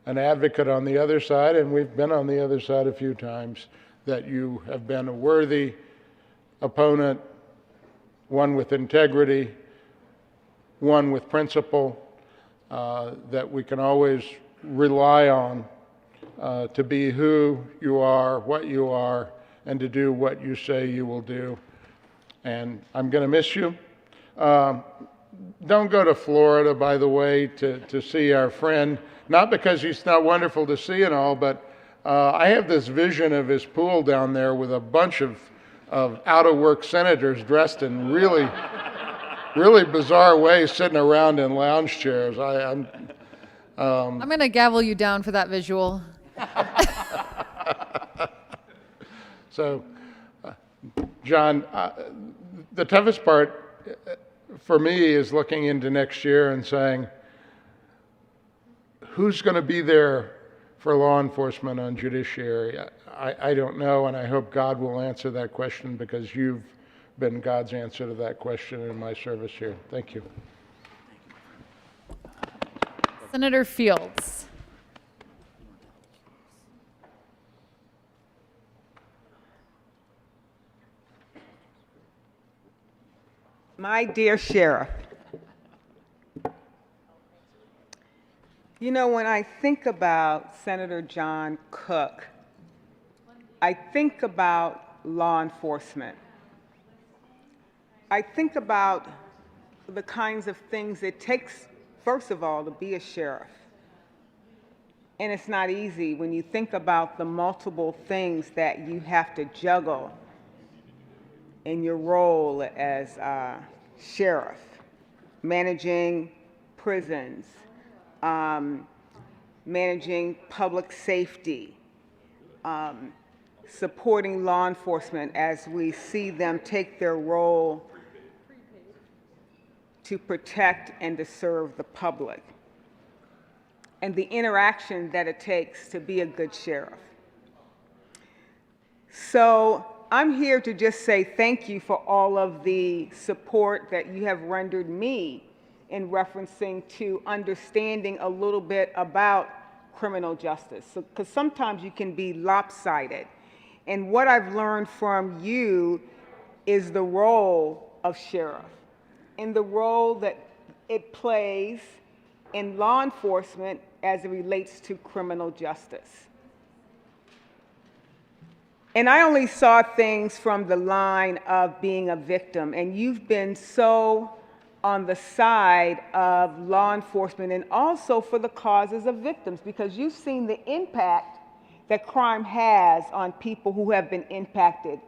an advocate on the other side, and we've been on the other side a few times, that you have been a worthy opponent, one with integrity, one with principle, that we can always rely on to be who you are, what you are, and to do what you say you will do. And I'm going to miss you. Don't go to Florida, by the way, to see our friend, not because he's not wonderful to see and all, but I have this vision of his pool down there with a bunch of out-of-work senators dressed in really, really bizarre ways, sitting around in lounge chairs. I'm
going to gavel you down for that visual.
So, John, the toughest part for me is looking into next year and saying, who's going to be there for law enforcement on judiciary? I don't know, and I hope God will answer that question, because you've been God's answer to that question in my service here. Thank you.
Senator Fields.
My dear Sheriff, you know, when I think about Senator John Cooke, I think about law enforcement. I think about the kinds of things it takes, first of all, to be a sheriff. And it's not easy when you think about the multiple things that you have to juggle in your role as sheriff, managing prisons, managing public safety, supporting law enforcement as we see them take their role to protect and to serve the public, and the interaction that it takes to be a good sheriff. So I'm here to just say thank you for all of the support that you have rendered me in referencing to understanding a little bit about criminal justice, because sometimes you can be lopsided. And what I've learned from you is the role of sheriff and the role that it plays in law enforcement as it relates to criminal justice. And I only saw things from the line of being a victim, and you've been so on the side of law enforcement and also for the causes of victims, because you've seen the impact that crime has on people who have been impacted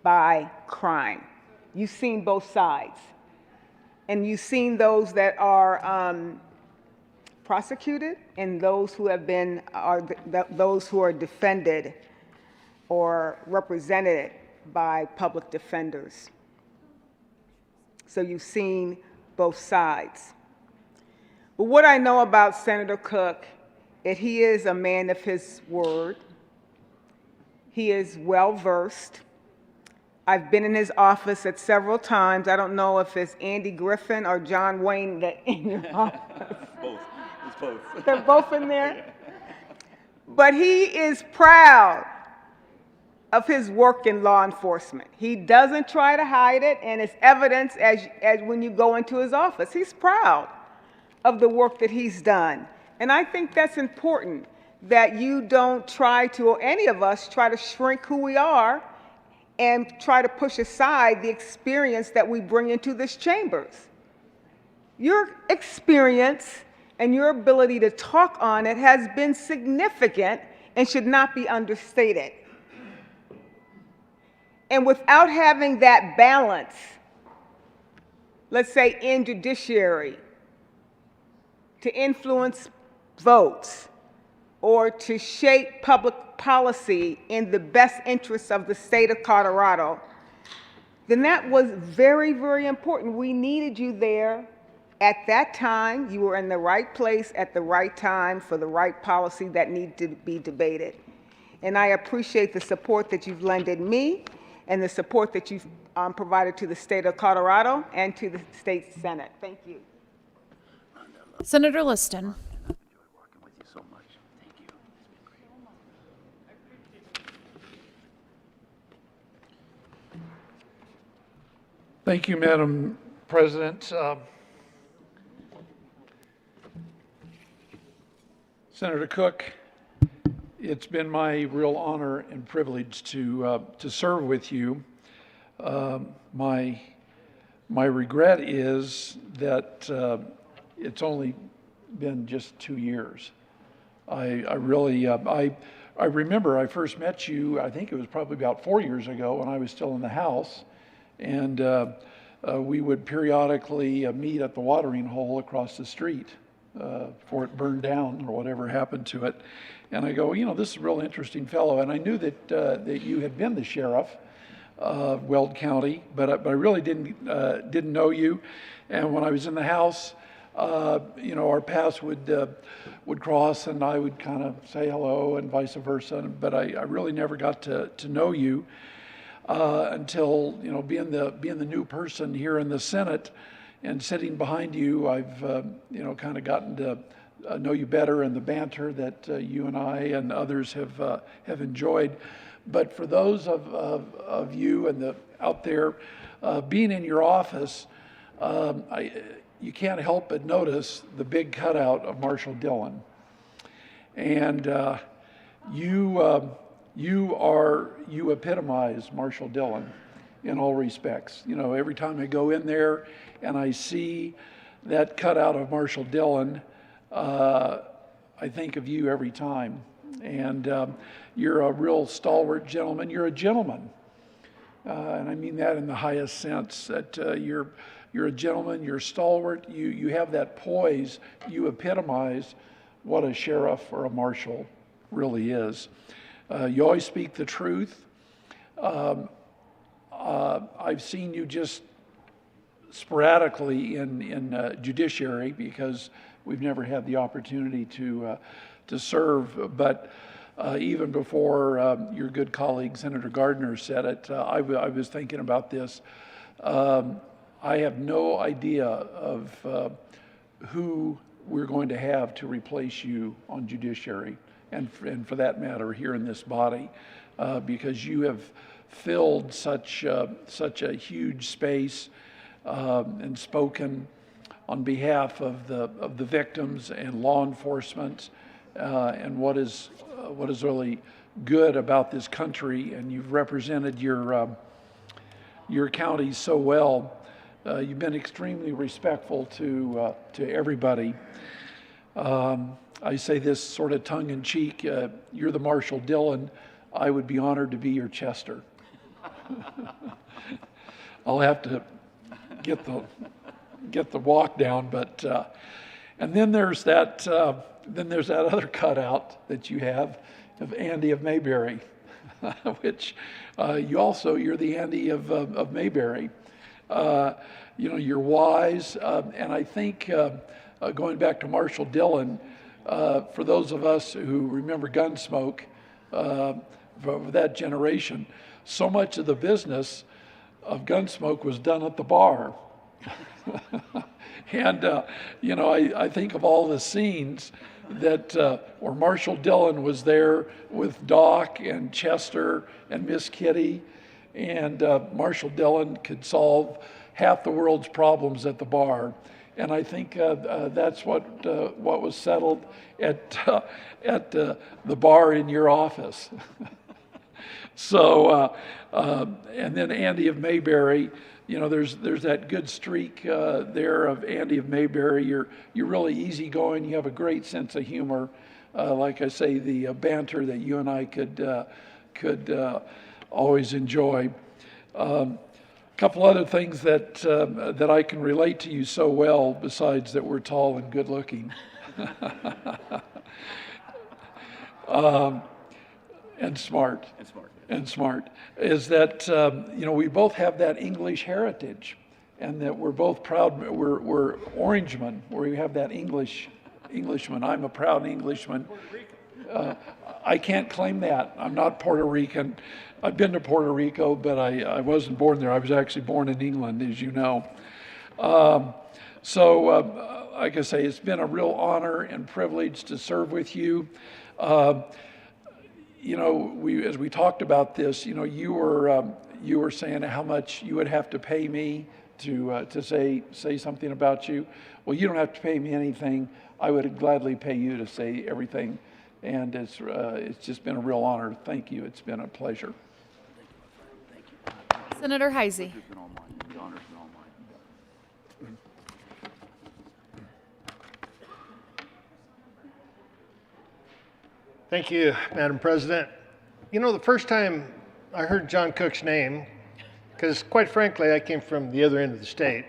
by crime. You've seen both sides. And you've seen those that are prosecuted and those who have been, those who are defended or represented by public defenders. So you've seen both sides. But what I know about Senator Cooke is he is a man of his word. He is well-versed. I've been in his office at several times. I don't know if it's Andy Griffin or John Wayne that in your office.
Both. It's both.
They're both in there. But he is proud of his work in law enforcement. He doesn't try to hide it, and it's evidence as when you go into his office. He's proud of the work that he's done. And I think that's important, that you don't try to, or any of us, try to shrink who we are and try to push aside the experience that we bring into this chambers. Your experience and your ability to talk on it has been significant and should not be understated. And without having that balance, let's say in judiciary, to influence votes or to shape public policy in the best interests of the state of Colorado, then that was very, very important. We needed you there at that time. You were in the right place at the right time for the right policy that needed to be debated. And I appreciate the support that you've lended me and the support that you've provided to the state of Colorado and to the state Senate. Thank you.
Senator Liston.
Thank you, Madam President. Senator Cooke, it's been my real honor and privilege to serve with you. My regret is that it's only been just 2 years. I remember I first met you, I think it was probably about 4 years ago when I was still in the House, and we would periodically meet at the watering hole across the street before it burned down or whatever happened to it. And I go, you know, this is a real interesting fellow. And I knew that you had been the sheriff of Weld County, but I really didn't know you. And when I was in the House, you know, our paths would cross, and I would kind of say hello and vice versa. But I really never got to know you until, you know, being the new person here in the Senate and sitting behind you, I've you know, kind of gotten to know you better, and the banter that you and I and others have enjoyed. But for those of you and out there being in your office, you can't help but notice the big cutout of Marshall Dillon, and you epitomize Marshall Dillon
in all respects. You know, every time I go in there and I see that cutout of Marshall Dillon, I think of you every time. And you're a real stalwart gentleman. You're a gentleman. And I mean that in the highest sense, that you're a gentleman, you're stalwart, you have that poise, you epitomize what a sheriff or a marshal really is. You always speak the truth. I've seen you just sporadically in judiciary because we've never had the opportunity to serve, but even before your good colleague Senator Gardner said it, I was thinking about this. I have no idea of who we're going to have to replace you on judiciary, and for that matter here in this body, because you have filled such a huge space and spoken on behalf of the victims and law enforcement, and what is really good about this country, and you've represented your county so well. You've been extremely respectful to everybody. I say this sort of tongue in cheek. You're the Marshall Dillon. I would be honored to be your Chester. I'll have to get the walk down, but and then there's that other cutout that you have of Andy of Mayberry, which you're the Andy of Mayberry. You know, you're wise, and I think going back to Marshall Dillon, for those of us who remember Gunsmoke, for that generation, so much of the business of Gunsmoke was done at the bar. And, you know, I think of all the scenes that where Marshall Dillon was there with Doc and Chester and Miss Kitty, and Marshall Dillon could solve half the world's problems at the bar. And I think that's what was settled at the bar in your office. So, and then Andy of Mayberry, you know, there's that good streak there of Andy of Mayberry. You're really easygoing. You have a great sense of humor. Like I say, the banter that you and I could always enjoy. A couple other things that I can relate to you so well, besides that we're tall and good looking. And smart. And smart, is that, you know, we both have that English heritage, and that we're both proud, we're Orangemen, where we have that Englishman. I'm a proud Englishman. I can't claim that. I'm not Puerto Rican. I've been to Puerto Rico, but I wasn't born there. I was actually born in England, as you know. So, like I say, it's been a real honor and privilege to serve with you. You know, as we talked about this, you know, you were saying how much you would have to pay me to say something about you. Well, you don't have to pay me anything. I would gladly pay you to say everything, and it's just been a real honor. Thank you. It's been a pleasure.
Senator Heisey.
Thank you, Madam President. You know, the first time I heard John Cooke's name, because quite frankly, I came from the other end of the state.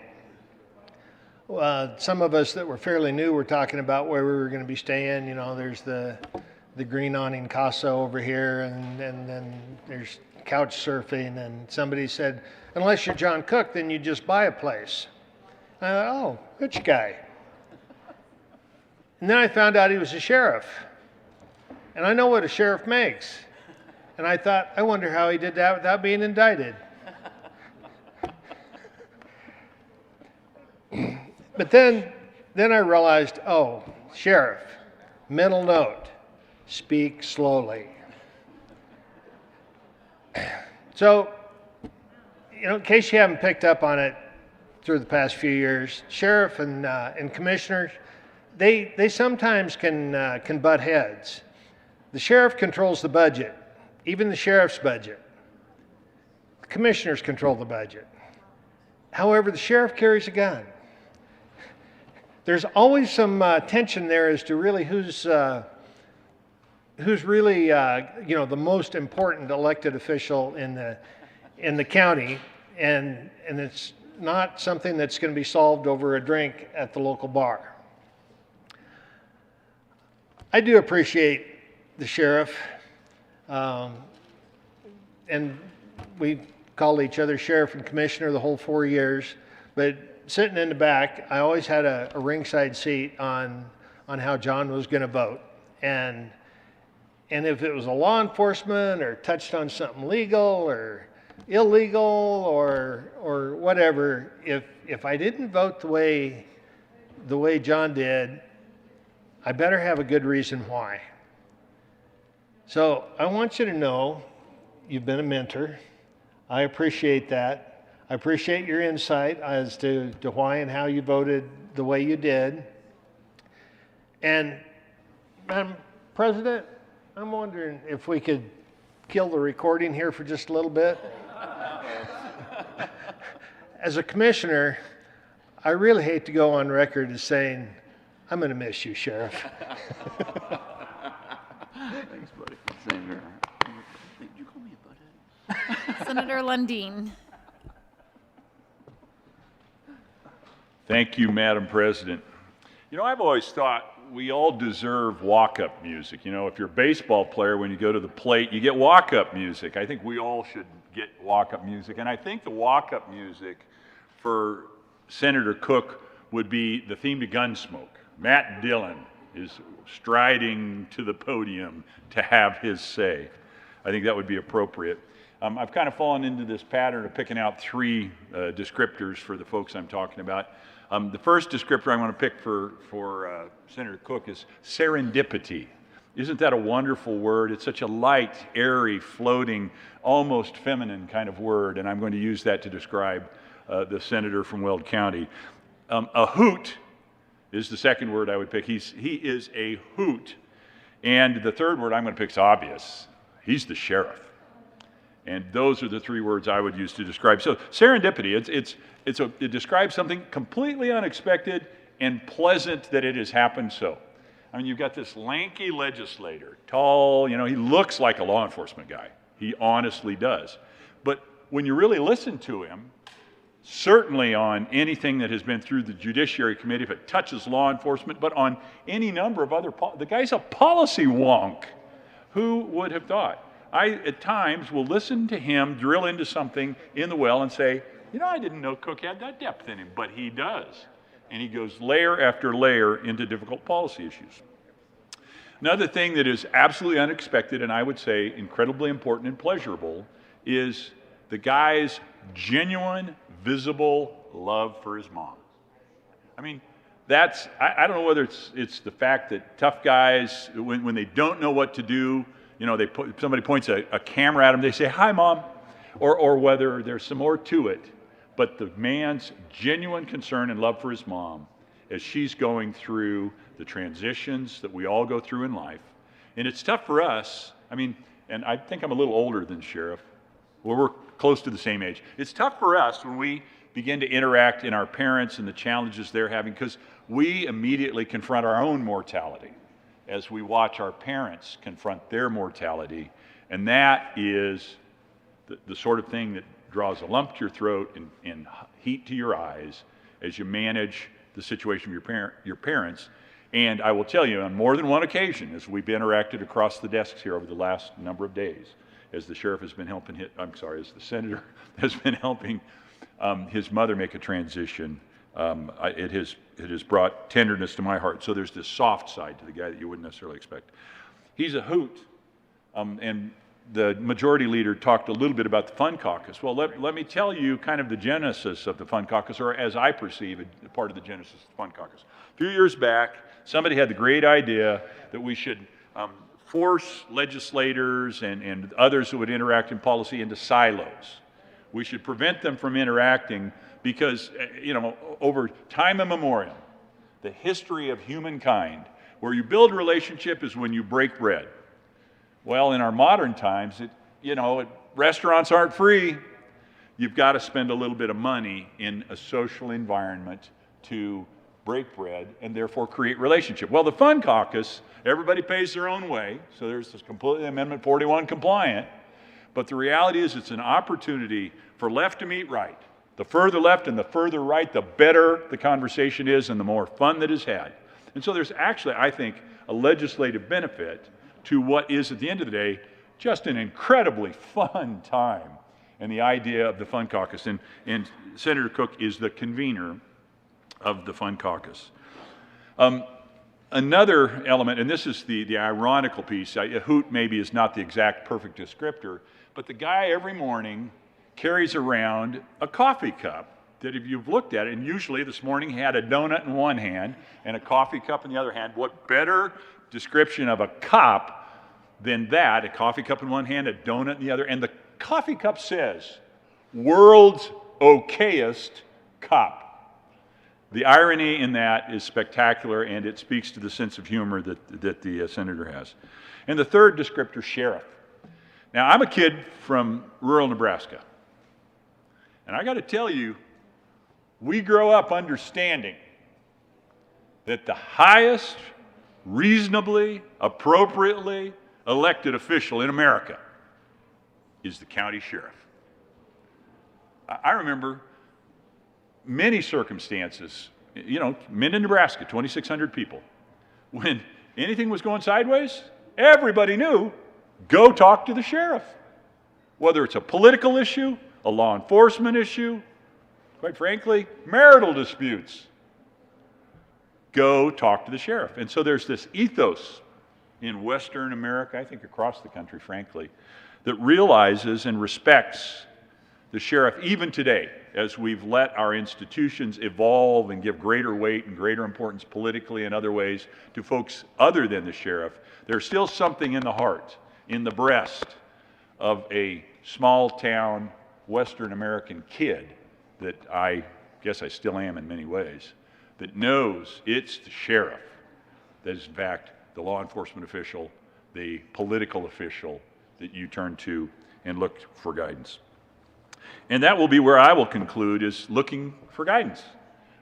Some of us that were fairly new were talking about where we were going to be staying. You know, there's the green awning casa over here, and then there's couch surfing, and somebody said, unless you're John Cooke, then you just buy a place. I thought, oh, rich guy. And then I found out he was a sheriff. And I know what a sheriff makes. And I thought, I wonder how he did that without being indicted. But then I realized, oh, sheriff, mental note, speak slowly. So, you know, in case you haven't picked up on it through the past few years, sheriff and commissioners, they sometimes can butt heads. The sheriff controls the budget, even the sheriff's budget. commissioners control the budget. However, the sheriff carries a gun. There's always some tension there as to really who's really the most important elected official in the county, and it's not something that's going to be solved over a drink at the local bar. I do appreciate the sheriff, and we called each other sheriff and commissioner the whole 4 years, but sitting in the back, I always had a ringside seat on how John was going to vote. And if it was a law enforcement or touched on something legal or illegal or whatever, if I didn't vote the way John did, I better have a good reason why. So I want you to know you've been a mentor. I appreciate that. I appreciate your insight as to why and how you voted the way you did. And Madam President, I'm wondering if we could kill the recording here for just a little bit. As a commissioner, I really hate to go on record as saying, I'm going to miss you, Sheriff.
Thanks, buddy. Same here. Did you call me a butthead?
Senator Lundeen.
Thank you, Madam President. You know, I've always thought we all deserve walk-up music. You know, if you're a baseball player, when you go to the plate, you get walk-up music. I think we all should get walk-up music. And I think the walk-up music for Senator Cooke would be the theme to Gunsmoke. Matt Dillon is striding to the podium to have his say. I think that would be appropriate. I've kind of fallen into this pattern of picking out three descriptors for the folks I'm talking about. The first descriptor I want to pick for Senator Cooke is serendipity. Isn't that a wonderful word? It's such a light, airy, floating, almost feminine kind of word, and I'm going to use that to describe the senator from Weld County. A hoot is the second word I would pick. He is a hoot. And the third word I'm going to pick is obvious. He's the sheriff. And those are the three words I would use to describe. So serendipity, it describes something completely unexpected and pleasant that it has happened so. I mean, you've got this lanky legislator, tall, you know, he looks like a law enforcement guy. He honestly does. But when you really listen to him, certainly on anything that has been through the Judiciary Committee, if it touches law enforcement, but on any number of other, the guy's a policy wonk. Who would have thought? I, at times, will listen to him drill into something in the well and say, you know, I didn't know Cooke had that depth in him, but he does. And he goes layer after layer into difficult policy issues. Another thing that is absolutely unexpected, and I would say incredibly important and pleasurable, is the guy's genuine, visible love for his mom. I mean, that's, I don't know whether it's the fact that tough guys, when they don't know what to do, you know, somebody points a camera at them, they say, hi, Mom, or whether there's some more to it. But the man's genuine concern and love for his mom as she's going through the transitions that we all go through in life. And it's tough for us. I mean, and I think I'm a little older than Sheriff. Well, we're close to the same age. It's tough for us when we begin to interact in our parents and the challenges they're having, because we immediately confront our own mortality as we watch our parents confront their mortality. And that is the sort of thing that draws a lump to your throat and heat to your eyes as you manage the situation of your parents. And I will tell you, on more than one occasion, as we've interacted across the desks here over the last number of days, as the sheriff has been helping, as the senator has been helping his mother make a transition, it has brought tenderness to my heart. So there's this soft side to the guy that you wouldn't necessarily expect. He's a hoot, and the majority leader talked a little bit about the Fun Caucus. Well, let me tell you kind of the genesis of the Fun Caucus, or as I perceive it, part of the genesis of the Fun Caucus. A few years back, somebody had the great idea that we should force legislators and others who would interact in policy into silos. We should prevent them from interacting because, you know, over time immemorial, the history of humankind, where you build a relationship is when you break bread. Well, in our modern times, restaurants aren't free. you've got to spend a little bit of money in a social environment to break bread and therefore create relationship. Well, the Fun Caucus, everybody pays their own way, so there's this completely Amendment 41 compliant, but the reality is it's an opportunity for left to meet right. The further left and the further right, the better the conversation is and the more fun that is had. And so there's actually, I think, a legislative benefit to what is, at the end of the day, just an incredibly fun time. And the idea of the Fun Caucus, and Senator Cooke is the convener of the Fun Caucus. Another element, and this is the ironical piece, a hoot maybe is not the exact perfect descriptor, but the guy every morning carries around a coffee cup that, if you've looked at it, and usually this morning he had a donut in one hand and a coffee cup in the other hand. What better description of a cup than that? A coffee cup in one hand, a donut in the other, and the coffee cup says, "World's okayest cup." The irony in that is spectacular, and it speaks to the sense of humor that the senator has. And the third descriptor, sheriff. Now, I'm a kid from rural Nebraska, and I got to tell you, we grow up understanding that the highest reasonably, appropriately elected official in America is the county sheriff. I remember many circumstances, Minden, Nebraska, 2,600 people. When anything was going sideways, everybody knew, go talk to the sheriff. Whether it's a political issue, a law enforcement issue, quite frankly, marital disputes, go talk to the sheriff. And so there's this ethos in Western America, I think across the country, frankly, that realizes and respects the sheriff even today, as we've let our institutions evolve and give greater weight and greater importance politically and other ways to folks other than the sheriff. There's still something in the heart, in the breast of a small town Western American kid that I guess I still am in many ways, that knows it's the sheriff that is in fact the law enforcement official, the political official that you turn to and look for guidance. And that will be where I will conclude, is looking for guidance.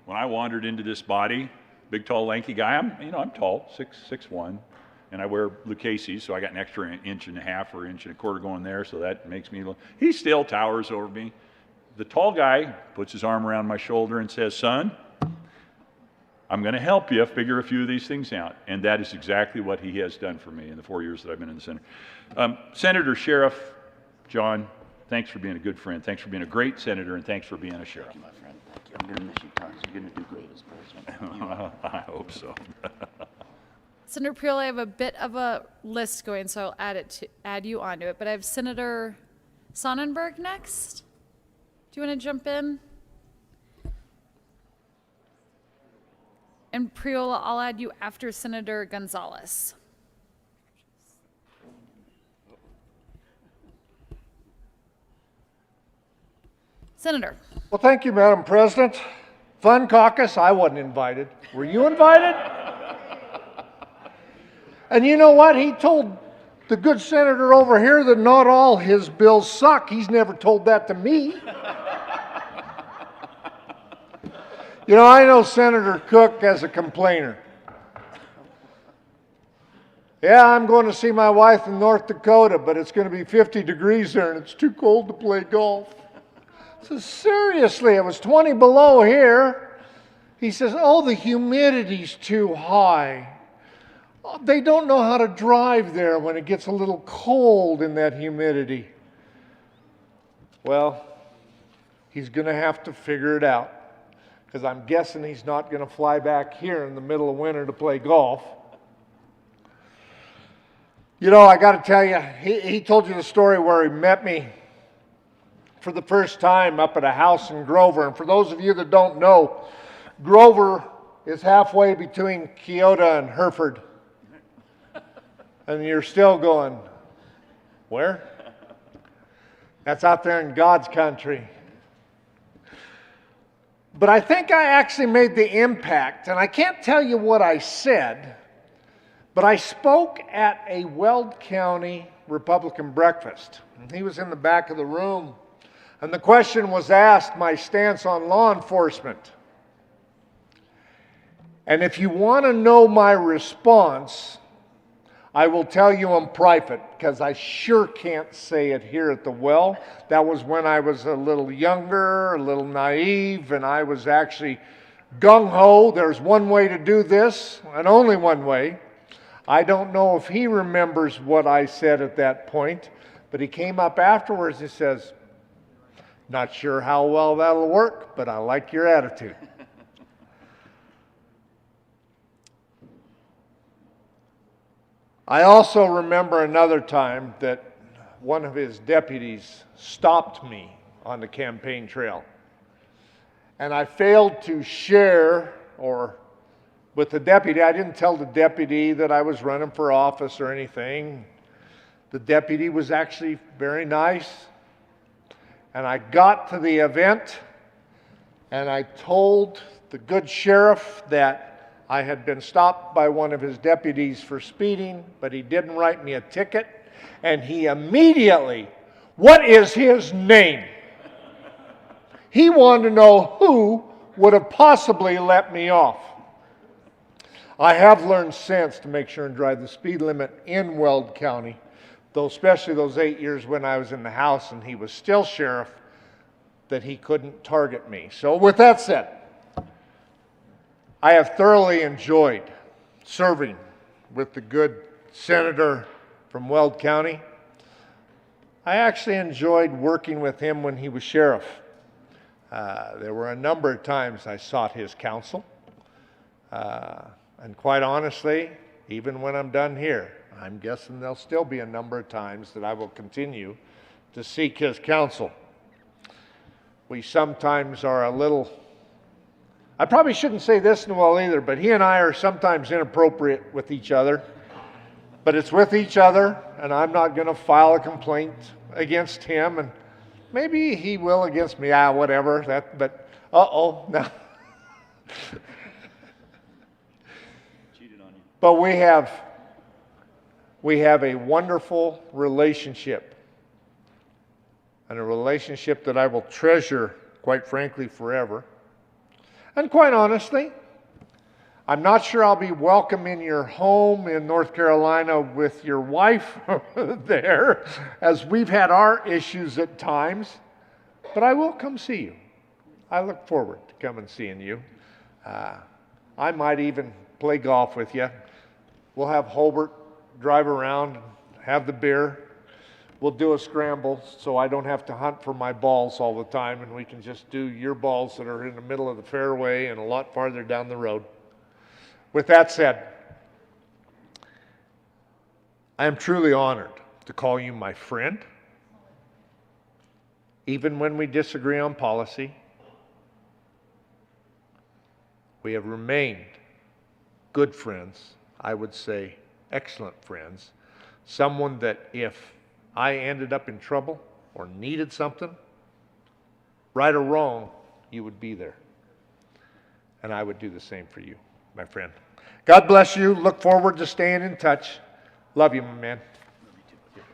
When I wandered into this body, big, tall, lanky guy, I'm tall, 6'1", and I wear Lucchese's, so I got an extra inch and a half or inch and a quarter going there, so that makes me he still towers over me. The tall guy puts his arm around my shoulder and says, "Son, I'm going to help you figure a few of these things out." And that is exactly what he has done for me in the 4 years that I've been in the Senate. Senator, Sheriff, John, thanks for being a good friend. Thanks for being a great senator, and thanks for being a sheriff.
Thank you, my friend. Thank you. I'm going to miss you tons. You're going to do great as president.
I hope so.
Senator Priol, I have a bit of a list going, so I'll add you onto it. But I have Senator Sonnenberg next. Do you want to jump in? And Priola, I'll add you after Senator Gonzalez. Senator.
Well, thank you, Madam President. Fun caucus, I wasn't invited. Were you invited? And you know what? He told the good senator over here that not all his bills suck. He's never told that to me. You know, I know Senator Cooke as a complainer. Yeah, I'm going to see my wife in North Dakota, but it's going to be 50 degrees there and it's too cold to play golf. So seriously, it was 20 below here. He says, oh, the humidity's too high. Oh, they don't know how to drive there when it gets a little cold in that humidity. Well, he's going to have to figure it out, because I'm guessing he's not going to fly back here in the middle of winter to play golf. You know, I got to tell you, he told you the story where he met me for the first time up at a house in Grover. And for those of you that don't know, Grover is halfway between Keota and Hereford. And you're still going, where? That's out there in God's country. But I think I actually made the impact, and I can't tell you what I said, but I spoke at a Weld County Republican breakfast. And he was in the back of the room. And the question was asked, my stance on law enforcement. And if you want to know my response, I will tell you in private, because I sure can't say it here at the well. That was when I was a little younger, a little naive, and I was actually gung-ho. There's one way to do this, and only one way. I don't know if he remembers what I said at that point, but he came up afterwards and says, "Not sure how well that'll work, but I like your attitude." I also remember another time that one of his deputies stopped me on the campaign trail. And I failed to share with the deputy. I didn't tell the deputy that I was running for office or anything. The deputy was actually very nice. And I got to the event and I told the good sheriff that I had been stopped by one of his deputies for speeding, but he didn't write me a ticket. And he immediately, "What is his name?" He wanted to know who would have possibly let me off. I have learned since to make sure and drive the speed limit in Weld County, though especially those 8 years when I was in the House and he was still sheriff, that he couldn't target me. So with that said, I have thoroughly enjoyed serving with the good senator from Weld County. I actually enjoyed working with him when he was sheriff. There were a number of times I sought his counsel. And quite honestly, even when I'm done here, I'm guessing there'll still be a number of times that I will continue to seek his counsel. We sometimes are a little, I probably shouldn't say this, Noel, either, but he and I are sometimes inappropriate with each other. But it's with each other, and I'm not going to file a complaint against him, and maybe he will against me, whatever. But no.
Cheated on you.
But we have a wonderful relationship, and a relationship that I will treasure, quite frankly, forever. And quite honestly, I'm not sure I'll be welcome in your home in North Carolina with your wife there, as we've had our issues at times, but I will come see you. I look forward to coming seeing you. I might even play golf with you. We'll have Holbert drive around, have the beer. We'll do a scramble so I don't have to hunt for my balls all the time, and we can just do your balls that are in the middle of the fairway and a lot farther down the road. With that said, I am truly honored to call you my friend, even when we disagree on policy. We have remained good friends, I would say excellent friends, someone that if I ended up in trouble or needed something, right or wrong, you would be there. And I would do the same for you, my friend. God bless you. Look forward to staying in touch. Love you, my man.
You've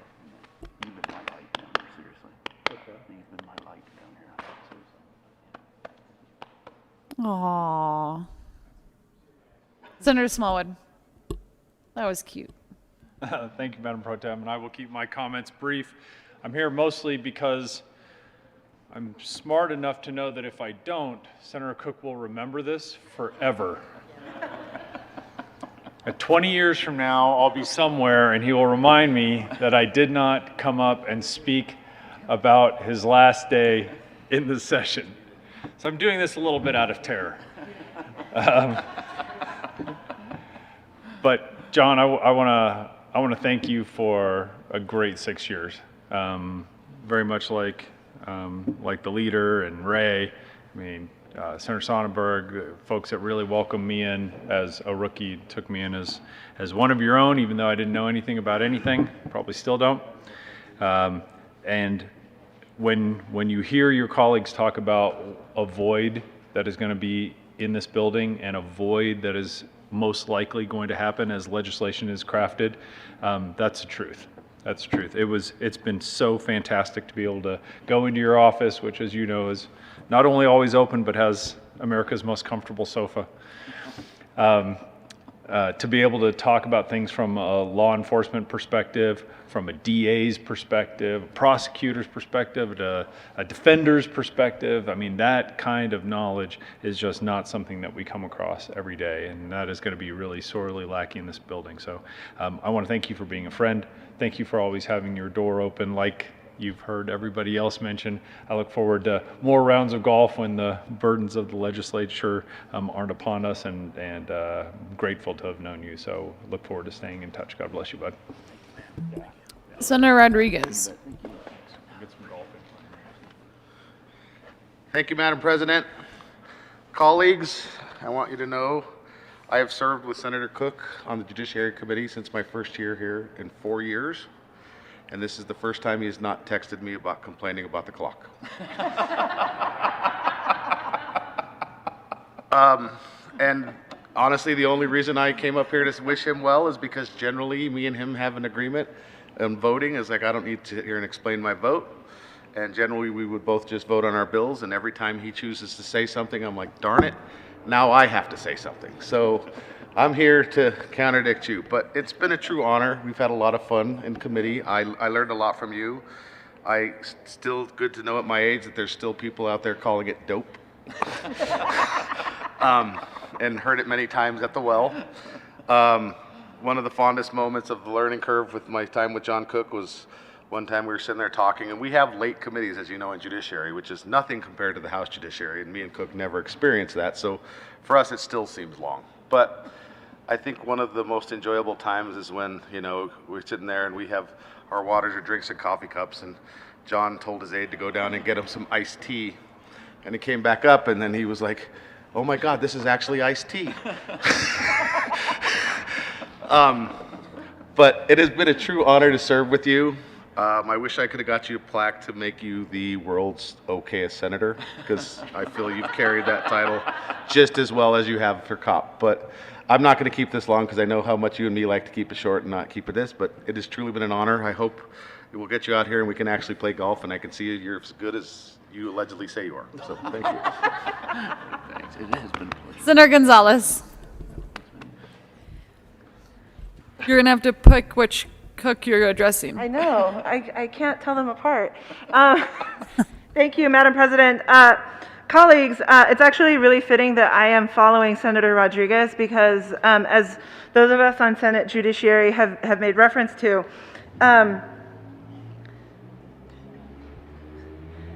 been my light down here, seriously. You've been my light down here, seriously.
Aww. Senator Smallwood. That was cute.
Thank you, Madam Pro Tem, and I will keep my comments brief. I'm here mostly because I'm smart enough to know that if I don't, Senator Cooke will remember this forever. At 20 years from now, I'll be somewhere and he will remind me that I did not come up and speak about his last day in the session. So I'm doing this a little bit out of terror. But John, I want to thank you for a great 6 years. Very much like the leader and Ray. I mean, Senator Sonnenberg, folks that really welcomed me in as a rookie, took me in as one of your own, even though I didn't know anything about anything. Probably still don't. And when you hear your colleagues talk about a void that is going to be in this building and a void that is most likely going to happen as legislation is crafted, that's the truth.
That's the truth. It's been so fantastic to be able to go into your office, which, as you know, is not only always open, but has America's most comfortable sofa. To be able to talk about things from a law enforcement perspective, from a DA's perspective, a prosecutor's perspective, a defender's perspective. I mean, that kind of knowledge is just not something that we come across every day, and that is going to be really sorely lacking in this building. So I want to thank you for being a friend. Thank you for always having your door open, like you've heard everybody else mention. I look forward to more rounds of golf when the burdens of the legislature aren't upon us, and grateful to have known you. So look forward to staying in touch. God bless you, bud.
Senator Rodriguez.
Thank you, Madam President. Colleagues, I want you to know I have served with Senator Cooke on the Judiciary Committee since my first year here in 4 years. And this is the first time he has not texted me about complaining about the clock. And honestly, the only reason I came up here to wish him well is because generally me and him have an agreement on voting. Is like, I don't need to sit here and explain my vote. And generally we would both just vote on our bills, and every time he chooses to say something, I'm like, darn it, now I have to say something. So I'm here to contradict you, but it's been a true honor. We've had a lot of fun in committee. I learned a lot from you. Still good to know at my age that there's still people out there calling it dope. And heard it many times at the well. One of the fondest moments of the learning curve with my time with John Cooke was one time we were sitting there talking, and we have late committees, as you know, in Judiciary, which is nothing compared to the House Judiciary, and me and Cooke never experienced that, so for us it still seems long. But I think one of the most enjoyable times is when, you know, we're sitting there and we have our waters or drinks in coffee cups, and John told his aide to go down and get him some iced tea, and he came back up and then he was like, oh my God, this is actually iced tea. But it has been a true honor to serve with you. I wish I could have got you a plaque to make you the world's okayest senator, because I feel you've carried that title just as well as you have for COP. But I'm not going to keep this long because I know how much you and me like to keep it short and not keep it this, but it has truly been an honor. I hope it will get you out here and we can actually play golf, and I can see you're as good as you allegedly say you are. So thank you.
Thanks. It has been a pleasure.
Senator Gonzalez. You're going to have to pick which Cooke you're addressing.
I know. I can't tell them apart. Thank you, Madam President. Colleagues, it's actually really fitting that I am following Senator Rodriguez because, as those of us on Senate Judiciary have made reference to,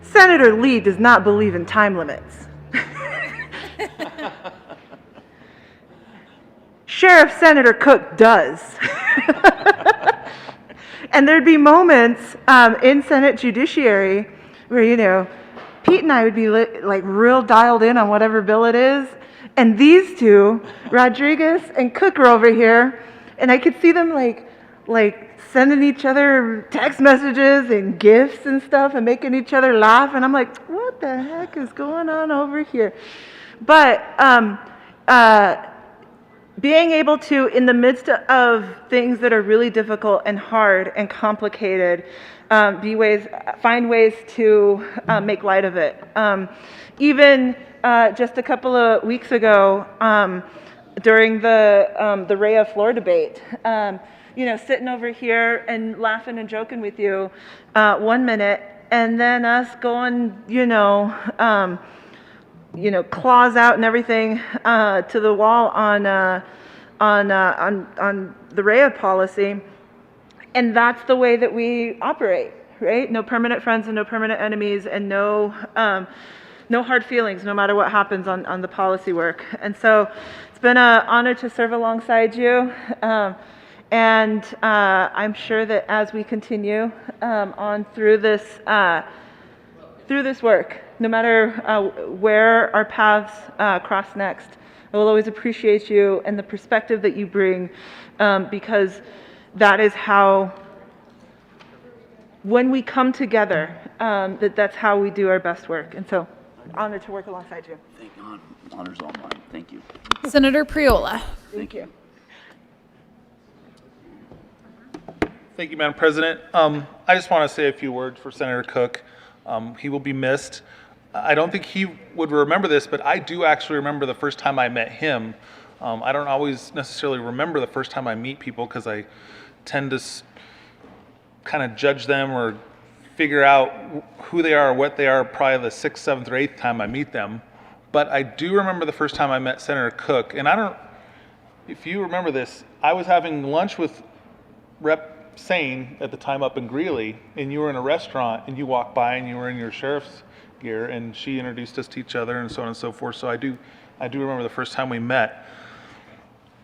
Senator Lee does not believe in time limits. Sheriff Senator Cooke does. And there'd be moments in Senate Judiciary where, you know, Pete and I would be like real dialed in on whatever bill it is, and these two, Rodriguez and Cooke, are over here, and I could see them like sending each other text messages and gifts and stuff and making each other laugh, and I'm like, what the heck is going on over here? But being able to, in the midst of things that are really difficult and hard and complicated, find ways to make light of it. Even just a couple of weeks ago, during the Rhea floor debate, you know, sitting over here and laughing and joking with you 1 minute, and then us going, claws out and everything to the wall on the Rhea policy. And that's the way that we operate, right? No permanent friends and no permanent enemies, and no hard feelings, no matter what happens on the policy work. And so it's been an honor to serve alongside you. And I'm sure that as we continue on through this work, no matter where our paths cross next, I will always appreciate you and the perspective that you bring, because that is how, when we come together, that's how we do our best work. And so, honored to work alongside you.
Thank you. Honor's all mine. Thank you.
Senator Priola.
Thank you.
Thank you, Madam President. I just want to say a few words for Senator Cooke. He will be missed. I don't think he would remember this, but I do actually remember the first time I met him. I don't always necessarily remember the first time I meet people because I tend to kind of judge them or figure out who they are or what they are probably the 6th, 7th, or 8th time I meet them. But I do remember the first time I met Senator Cooke, and I don't, if you remember this, I was having lunch with Rep. Sane at the time up in Greeley, and you were in a restaurant, and you walked by, and you were in your sheriff's gear, and she introduced us to each other, and so on and so forth. So I do remember the first time we met.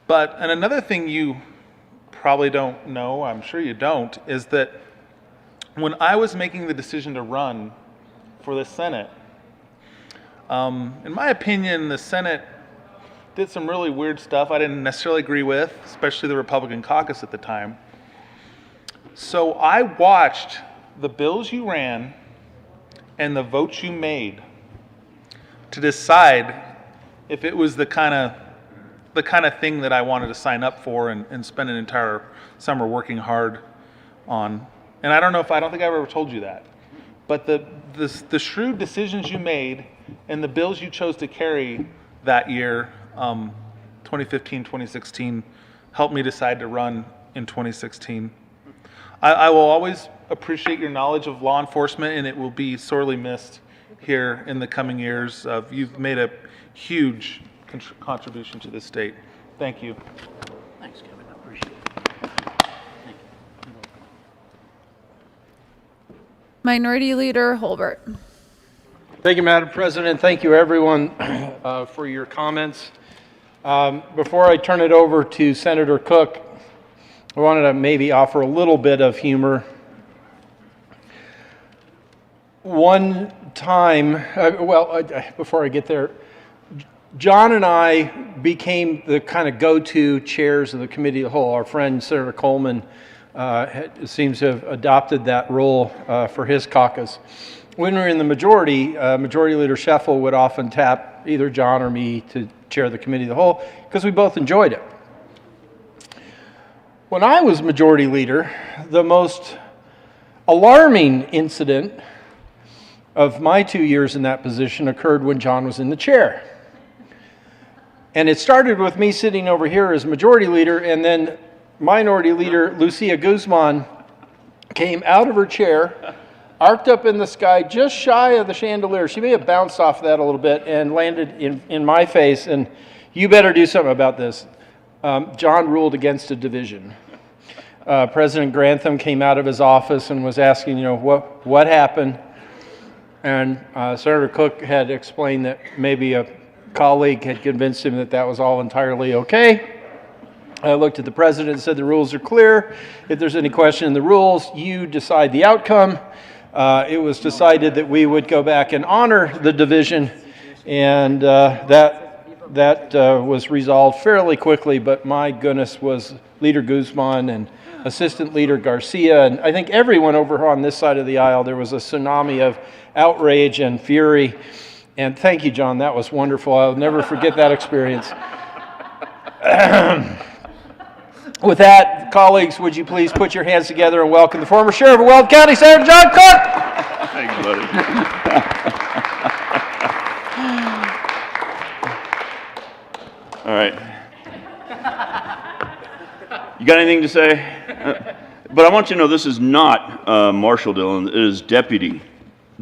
But, and another thing you probably don't know, I'm sure you don't, is that when I was making the decision to run for the Senate, in my opinion, the Senate did some really weird stuff I didn't necessarily agree with, especially the Republican caucus at the time. So I watched the bills you ran and the votes you made to decide if it was the kind of thing that I wanted to sign up for and spend an entire summer working hard on. And I don't think I've ever told you that. But the shrewd decisions you made and the bills you chose to carry that year, 2015, 2016, helped me decide to run in 2016. I will always appreciate your knowledge of law enforcement, and it will be sorely missed here in the coming years. You've made a huge contribution to this state. Thank you.
Thanks, Kevin. I appreciate it. Thank you.
Minority Leader Holbert.
Thank you, Madam President. Thank you, everyone, for your comments. Before I turn it over to Senator Cooke, I wanted to maybe offer a little bit of humor. One time, before I get there, John and I became the kind of go-to chairs of the committee of the whole. Our friend Senator Coleman seems to have adopted that role for his caucus. When we were in the majority, Majority Leader Scheffel would often tap either John or me to chair the committee of the whole because we both enjoyed it. When I was Majority Leader, the most alarming incident of my 2 years in that position occurred when John was in the chair. And it started with me sitting over here as Majority Leader, and then Minority Leader Lucia Guzman came out of her chair, arced up in the sky just shy of the chandelier. She may have bounced off that a little bit and landed in my face, and you better do something about this. John ruled against a division. President Grantham came out of his office and was asking, what happened? And Senator Cooke had explained that maybe a colleague had convinced him that that was all entirely okay. I looked at the president and said, the rules are clear. If there's any question in the rules, you decide the outcome. It was decided that we would go back and honor the division, and that was resolved fairly quickly, but my goodness, was Leader Guzman and Assistant Leader Garcia, and I think everyone over on this side of the aisle, there was a tsunami of outrage and fury. And thank you, John, that was wonderful. I'll never forget that experience. With that, colleagues, would you please put your hands together and welcome the former Sheriff of Weld County, Senator John Cooke.
Thanks, buddy. All right. You got anything to say? But I want you to know this is not Marshal Dillon. It is Deputy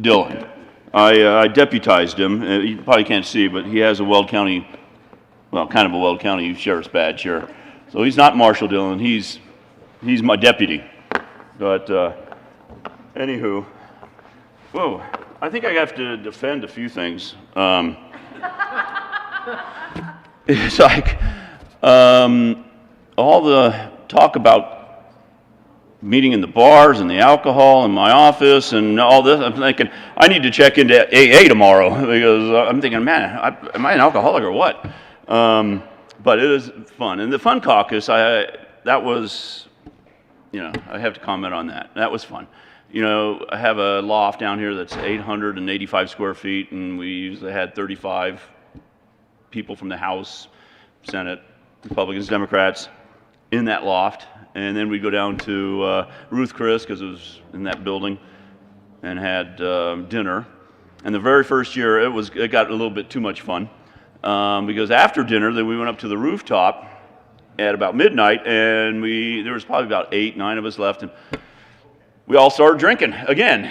Dillon. I deputized him. You probably can't see, but he has a Weld County, well, kind of a Weld County Sheriff's badge here. So he's not Marshal Dillon. He's my deputy. But anywho, whoa, I think I have to defend a few things. It's like all the talk about meeting in the bars and the alcohol in my office and all this. I'm thinking I need to check into AA tomorrow because I'm thinking, man, am I an alcoholic or what? But it is fun. And the Fun Caucus, that was, I have to comment on that. That was fun. I have a loft down here that's 885 square feet, and we usually had 35 people from the House, Senate, Republicans, Democrats,
in that loft, and then we'd go down to Ruth Chris, because it was in that building, and had dinner. And the very first year, it got a little bit too much fun, because after dinner, then we went up to the rooftop at about midnight, and there was probably about 8, 9 of us left, and we all started drinking again.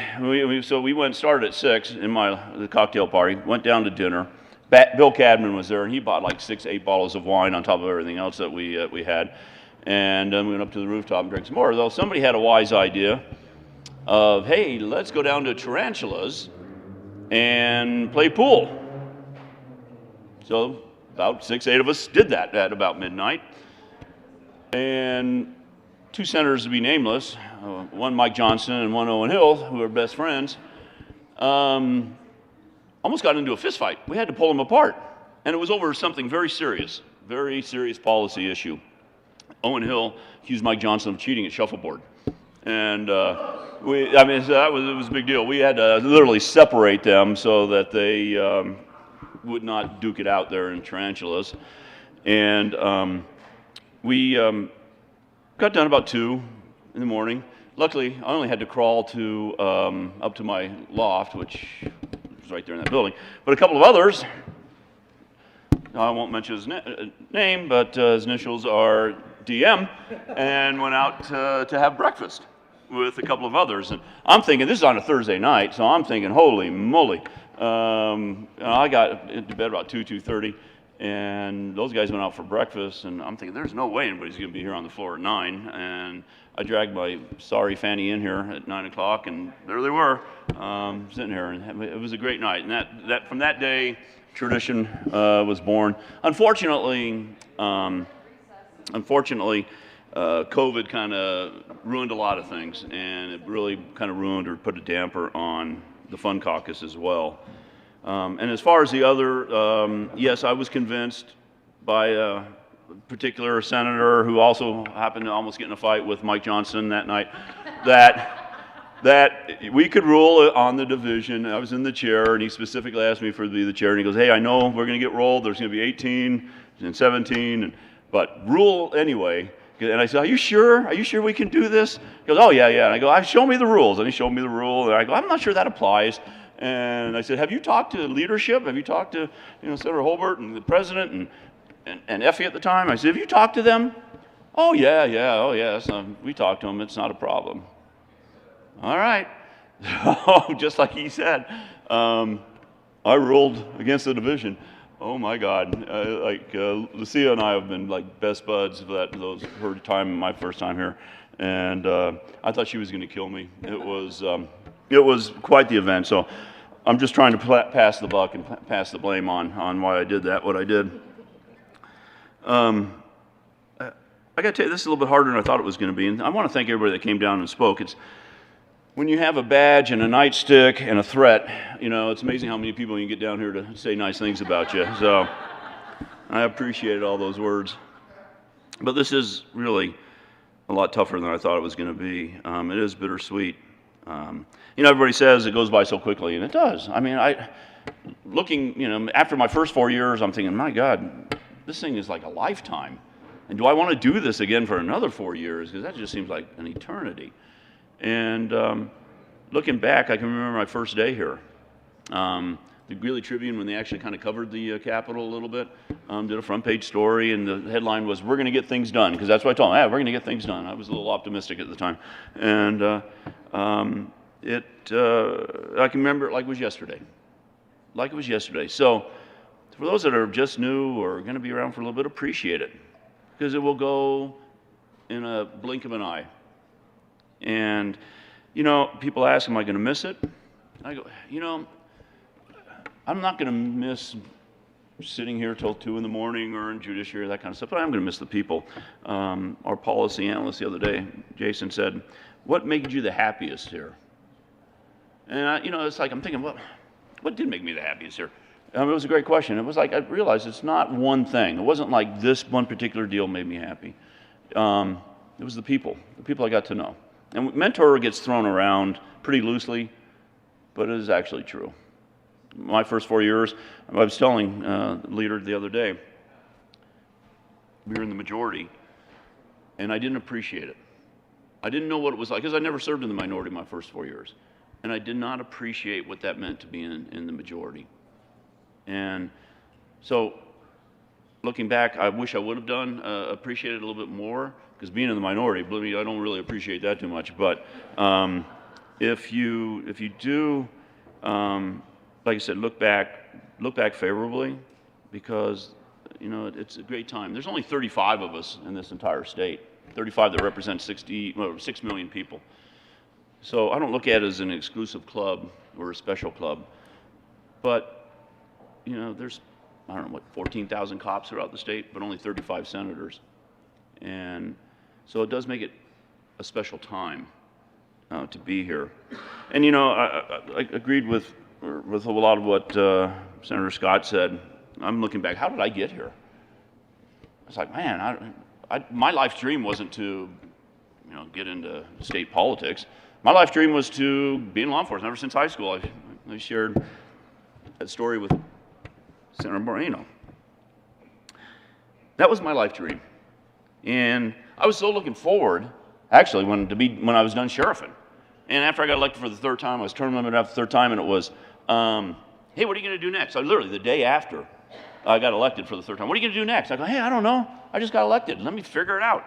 So we started at 6 in the cocktail party, went down to dinner. Bill Cadman was there, and he bought like 6, 8 bottles of wine on top of everything else that we had. And then we went up to the rooftop and drank some more. Though somebody had a wise idea of, hey, let's go down to Tarantulas and play pool. So about 6, 8 of us did that at about midnight. And 2 senators to be nameless, one Mike Johnson and one Owen Hill, who are best friends, almost got into a fist fight. We had to pull them apart. And it was over something very serious policy issue. Owen Hill accused Mike Johnson of cheating at shuffleboard. And it was a big deal. We had to literally separate them so that they would not duke it out there in Tarantulas. And we got done about 2 in the morning. Luckily, I only had to crawl up to my loft, which was right there in that building. But a couple of others, I won't mention his name, but his initials are DM, and went out to have breakfast with a couple of others. And I'm thinking, this is on a Thursday night, so I'm thinking, holy moly. I got into bed about 2:30, and those guys went out for breakfast, and I'm thinking, there's no way anybody's going to be here on the floor at 9. And I dragged my sorry Fanny in here at 9 o'clock, and there they were, sitting here. And it was a great night. And that from that day, tradition was born. Unfortunately, COVID kind of ruined a lot of things, and it really kind of ruined or put a damper on the Fun Caucus as well. And as far as the other, yes, I was convinced by a particular senator who also happened to almost get in a fight with Mike Johnson that night, that we could rule on the division. I was in the chair, and he specifically asked me to be the chair, and he goes, hey, I know we're going to get rolled. There's going to be 18 and 17, but rule anyway. And I said, are you sure? Are you sure we can do this? He goes, oh, yeah. And I go, show me the rules. And he showed me the rule. And I go, I'm not sure that applies. And I said, have you talked to leadership? Have you talked to Senator Holbert and the president and Effie at the time? I said, have you talked to them? Oh, yeah. We talked to them. It's not a problem. All right. Just like he said, I ruled against the division. Oh my God! Lucia and I have been like best buds for her time, my first time here, and I thought she was going to kill me. It was quite the event. So I'm just trying to pass the buck and pass the blame on why I did what I did. I got to tell you, this is a little bit harder than I thought it was going to be, and I want to thank everybody that came down and spoke. It's when you have a badge and a nightstick and a threat, it's amazing how many people you can get down here to say nice things about you. So I appreciated all those words. But this is really a lot tougher than I thought it was going to be. It is bittersweet. Everybody says it goes by so quickly, and it does. I mean, after my first 4 years, I'm thinking, my God, this thing is like a lifetime. And do I want to do this again for another 4 years? Because that just seems like an eternity. And looking back, I can remember my first day here. The Greeley Tribune, when they actually kind of covered the Capitol a little bit, did a front page story, and the headline was, we're going to get things done, because that's what I told them, we're going to get things done. I was a little optimistic at the time. And I can remember it like it was yesterday. So for those that are just new or going to be around for a little bit, appreciate it, because it will go in a blink of an eye. And, people ask, am I going to miss it? I go, I'm not going to miss sitting here till 2 in the morning or in judiciary, that kind of stuff, but I'm going to miss the people. Our policy analyst the other day, Jason, said, what made you the happiest here? And, it's like, I'm thinking, what did make me the happiest here? It was a great question. It was like, I realized it's not one thing. It wasn't like this one particular deal made me happy. It was the people I got to know. And mentor gets thrown around pretty loosely, but it is actually true. My first 4 years, I was telling the leader the other day, we were in the majority, and I didn't appreciate it. I didn't know what it was like, because I never served in the minority my first 4 years. And I did not appreciate what that meant to be in the majority. And so, looking back, I wish I would have appreciated it a little bit more, because being in the minority, believe me, I don't really appreciate that too much. But if you do, like I said, look back favorably, because it's a great time. There's only 35 of us in this entire state, 35 that represent 6 million people. So I don't look at it as an exclusive club or a special club, but there's, I don't know, 14,000 cops throughout the state, but only 35 senators. And so it does make it a special time to be here. And I agreed with a lot of what Senator Scott said. I'm looking back, how did I get here? It's like, man, my life dream wasn't to get into state politics. My life dream was to be in law enforcement. Ever since high school, I shared that story with Senator Moreno. That was my life dream. And I was so looking forward, actually, when I was done sheriffing. And after I got elected for the third time, I was term limited after the third time, and it was, hey, what are you going to do next? Literally, the day after I got elected for the third time, what are you going to do next? I go, hey, I don't know. I just got elected. Let me figure it out.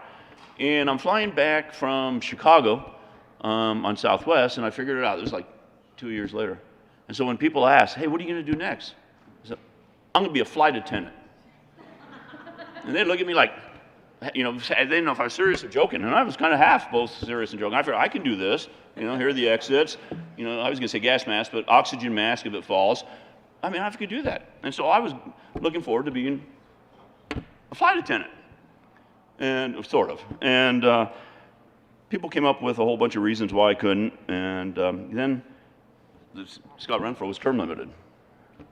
And I'm flying back from Chicago on Southwest, and I figured it out. It was like 2 years later. And so when people ask, hey, what are you going to do next? I said, I'm going to be a flight attendant. And they look at me like, they didn't know if I was serious or joking. And I was kind of half both serious and joking. I figured I can do this. Here are the exits. I was going to say gas mask, but oxygen mask if it falls. I mean, I could do that. And so I was looking forward to being a flight attendant. And sort of. And people came up with a whole bunch of reasons why I couldn't. And then Scott Renfro was term limited.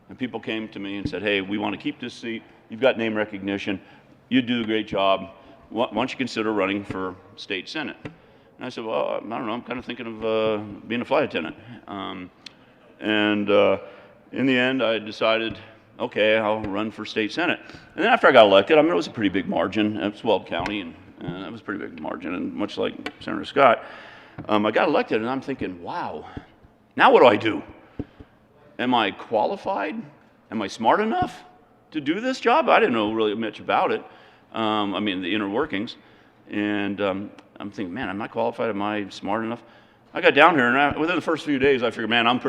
And people came to me and said, hey, we want to keep this seat. You've got name recognition. You do a great job. Why don't you consider running for state senate? And I said, well, I don't know. I'm kind of thinking of being a flight attendant. In the end, I decided, okay, I'll run for state senate. And then after I got elected, it was a pretty big margin. It was Weld County, and it was a pretty big margin. And much like Senator Scott, I got elected, and I'm thinking, wow, now what do I do? Am I qualified? Am I smart enough to do this job? I didn't know really much about it. The inner workings. And I'm thinking, man, am I qualified? Am I smart enough? I got down here, and within the first few days, I figured, man, I'm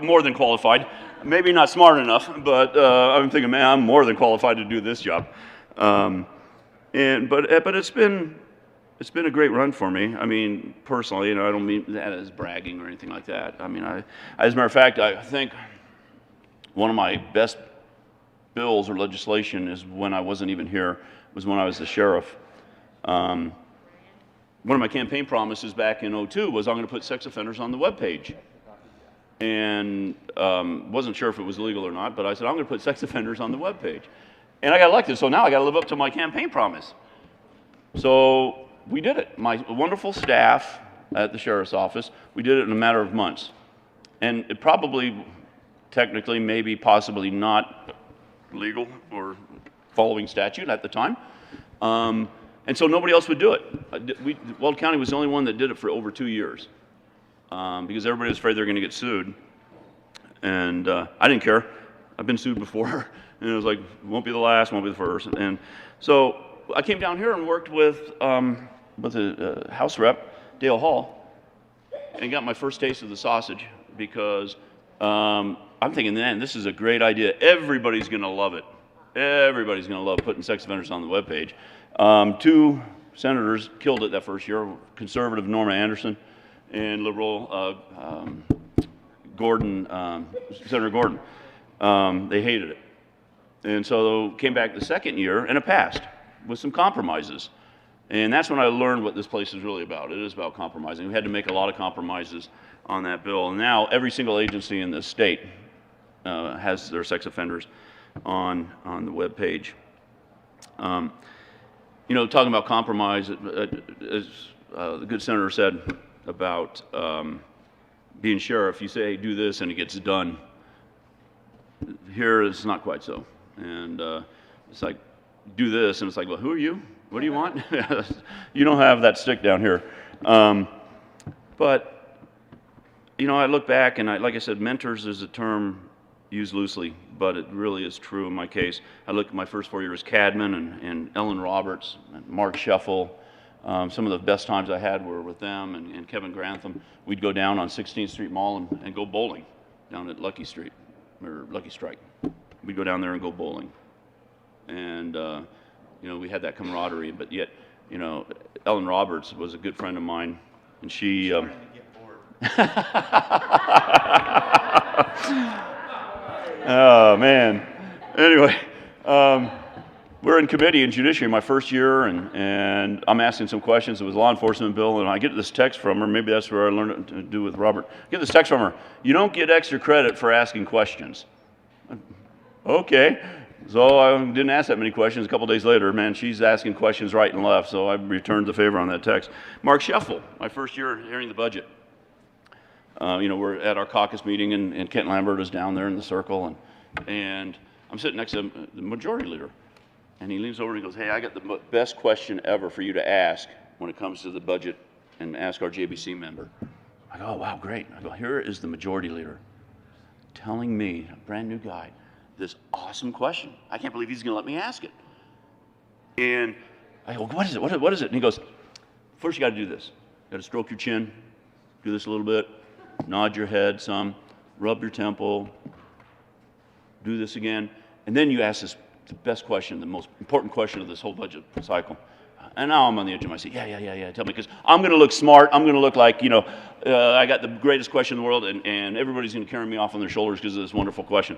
more than qualified. Maybe not smart enough, but I'm thinking, man, I'm more than qualified to do this job. But it's been a great run for me. I mean, personally, I don't mean that as bragging or anything like that. I mean, as a matter of fact, I think one of my best bills or legislation is when I wasn't even here, was when I was the sheriff. One of my campaign promises back in 2002 was I'm going to put sex offenders on the webpage. And wasn't sure if it was legal or not, but I said, I'm going to put sex offenders on the webpage. And I got elected, so now I got to live up to my campaign promise. So we did it. My wonderful staff at the sheriff's office, we did it in a matter of months. And it probably, technically, maybe possibly not legal or following statute at the time. And so nobody else would do it. Weld County was the only one that did it for over 2 years because everybody was afraid they were going to get sued. And I didn't care. I've been sued before. And it was like, won't be the last, won't be the first. And so I came down here and worked with the House Rep, Dale Hall, and got my first taste of the sausage because I'm thinking, man, this is a great idea. Everybody's going to love it. Everybody's going to love putting sex offenders on the webpage. 2 senators killed it that first year, conservative Norma Anderson and liberal Senator Gordon. They hated it. And so came back the second year, and it passed with some compromises. And that's when I learned what this place is really about. It is about compromising. We had to make a lot of compromises on that bill. And now every single agency in the state has their sex offenders on the web page. Talking about compromise, as the good senator said about being sheriff, you say, hey, do this, and it gets done. Here, it's not quite so. And it's like, do this, and it's like, well, who are you? What do you want? You don't have that stick down here. But, you know, I look back and like I said, mentors is a term used loosely, but it really is true in my case. I look at my first 4 years, Cadman and Ellen Roberts and Mark Scheffel. Some of the best times I had were with them and Kevin Grantham. We'd go down on 16th Street Mall and go bowling down at Lucky Street, or Lucky Strike. We'd go down there and go bowling. And, you know, we had that camaraderie, but yet, you know, Ellen Roberts was a good friend of mine, and she... Oh, man. Anyway, we're in committee in judiciary my first year, and I'm asking some questions. It was a law enforcement bill, and I get this text from her. Maybe that's where I learned it to do with Robert. I get this text from her. You don't get extra credit for asking questions. Okay. So I didn't ask that many questions. A couple days later, man, she's asking questions right and left, so I returned the favor on that text. Mark Scheffel, my first year hearing the budget. You know, we're at our caucus meeting, and Kent Lambert is down there in the circle, and I'm sitting next to the majority leader. And he leans over and he goes, hey, I got the best question ever for you to ask when it comes to the budget, and ask our JBC member. I go, oh, wow, great. I go, here is the majority leader telling me, a brand new guy, this awesome question. I can't believe he's going to let me ask it. And I go, what is it? What is it? And he goes, first you got to do this. You got to stroke your chin, do this a little bit, nod your head some, rub your temple, do this again, and then you ask this, the best question, the most important question of this whole budget cycle. And now I'm on the edge of my seat. Yeah. Tell me, because I'm going to look smart. I'm going to look like, you know, I got the greatest question in the world, and everybody's going to carry me off on their shoulders because of this wonderful question.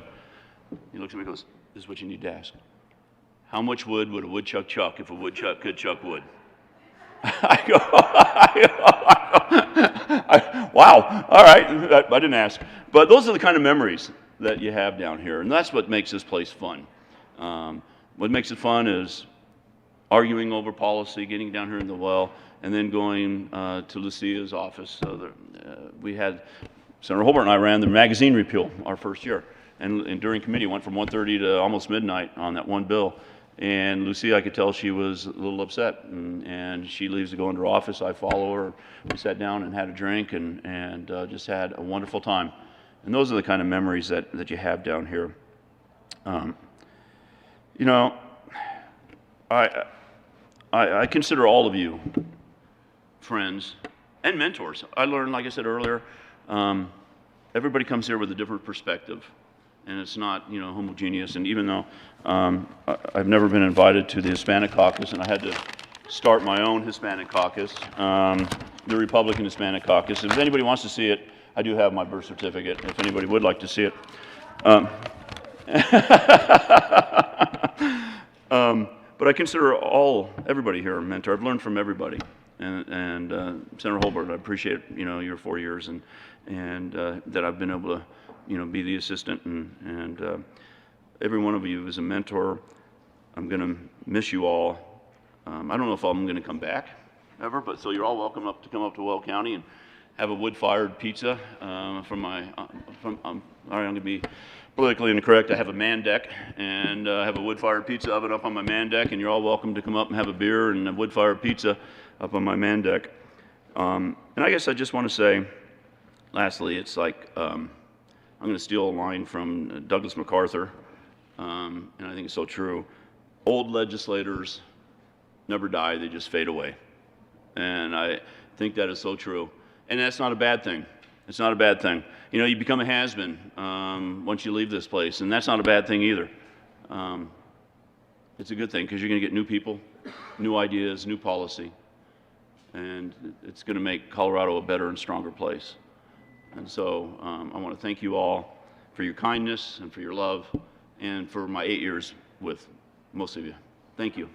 He looks at me and goes, this is what you need to ask. How much wood would a woodchuck chuck if a woodchuck could chuck wood? Wow, all right, I didn't ask. But those are the kind of memories that you have down here, and that's what makes this place fun. What makes it fun is arguing over policy, getting down here in the well, and then going to Lucia's office. So we had, Senator Holbert and I ran the magazine repeal our first year. And during committee, went from 1:30 to almost midnight on that one bill. And Lucia, I could tell she was a little upset. And she leaves to go into her office. I follow her. We sat down and had a drink and just had a wonderful time. And those are the kind of memories that you have down here. You know, I consider all of you friends and mentors. I learned, like I said earlier, everybody comes here with a different perspective. And it's not, you know, homogeneous. And even though I've never been invited to the Hispanic caucus, and I had to start my own Hispanic caucus, the Republican Hispanic caucus. If anybody wants to see it, I do have my birth certificate, if anybody would like to see it. But I consider everybody here a mentor. I've learned from everybody. And Senator Holbert, I appreciate, you know, your 4 years and that I've been able to, you know, be the assistant, and every one of you is a mentor. I'm going to miss you all. I don't know if I'm going to come back ever, but so you're all welcome to come up to Weld County and have a wood-fired pizza from my. I'm going to be politically incorrect. I have a man deck, and I have a wood-fired pizza oven up on my man deck, and you're all welcome to come up and have a beer and a wood-fired pizza up on my man deck. And I guess I just want to say, lastly, it's like. I'm going to steal a line from Douglas MacArthur, and I think it's so true. Old legislators never die, they just fade away. And I think that is so true. And that's not a bad thing. It's not a bad thing. You know, you become a has-been once you leave this place, and that's not a bad thing either. It's a good thing, because you're going to get new people, new ideas, new policy, and it's going to make Colorado a better and stronger place. And so I want to thank you all for your kindness and for your love and for my 8 years with most of you. Thank you.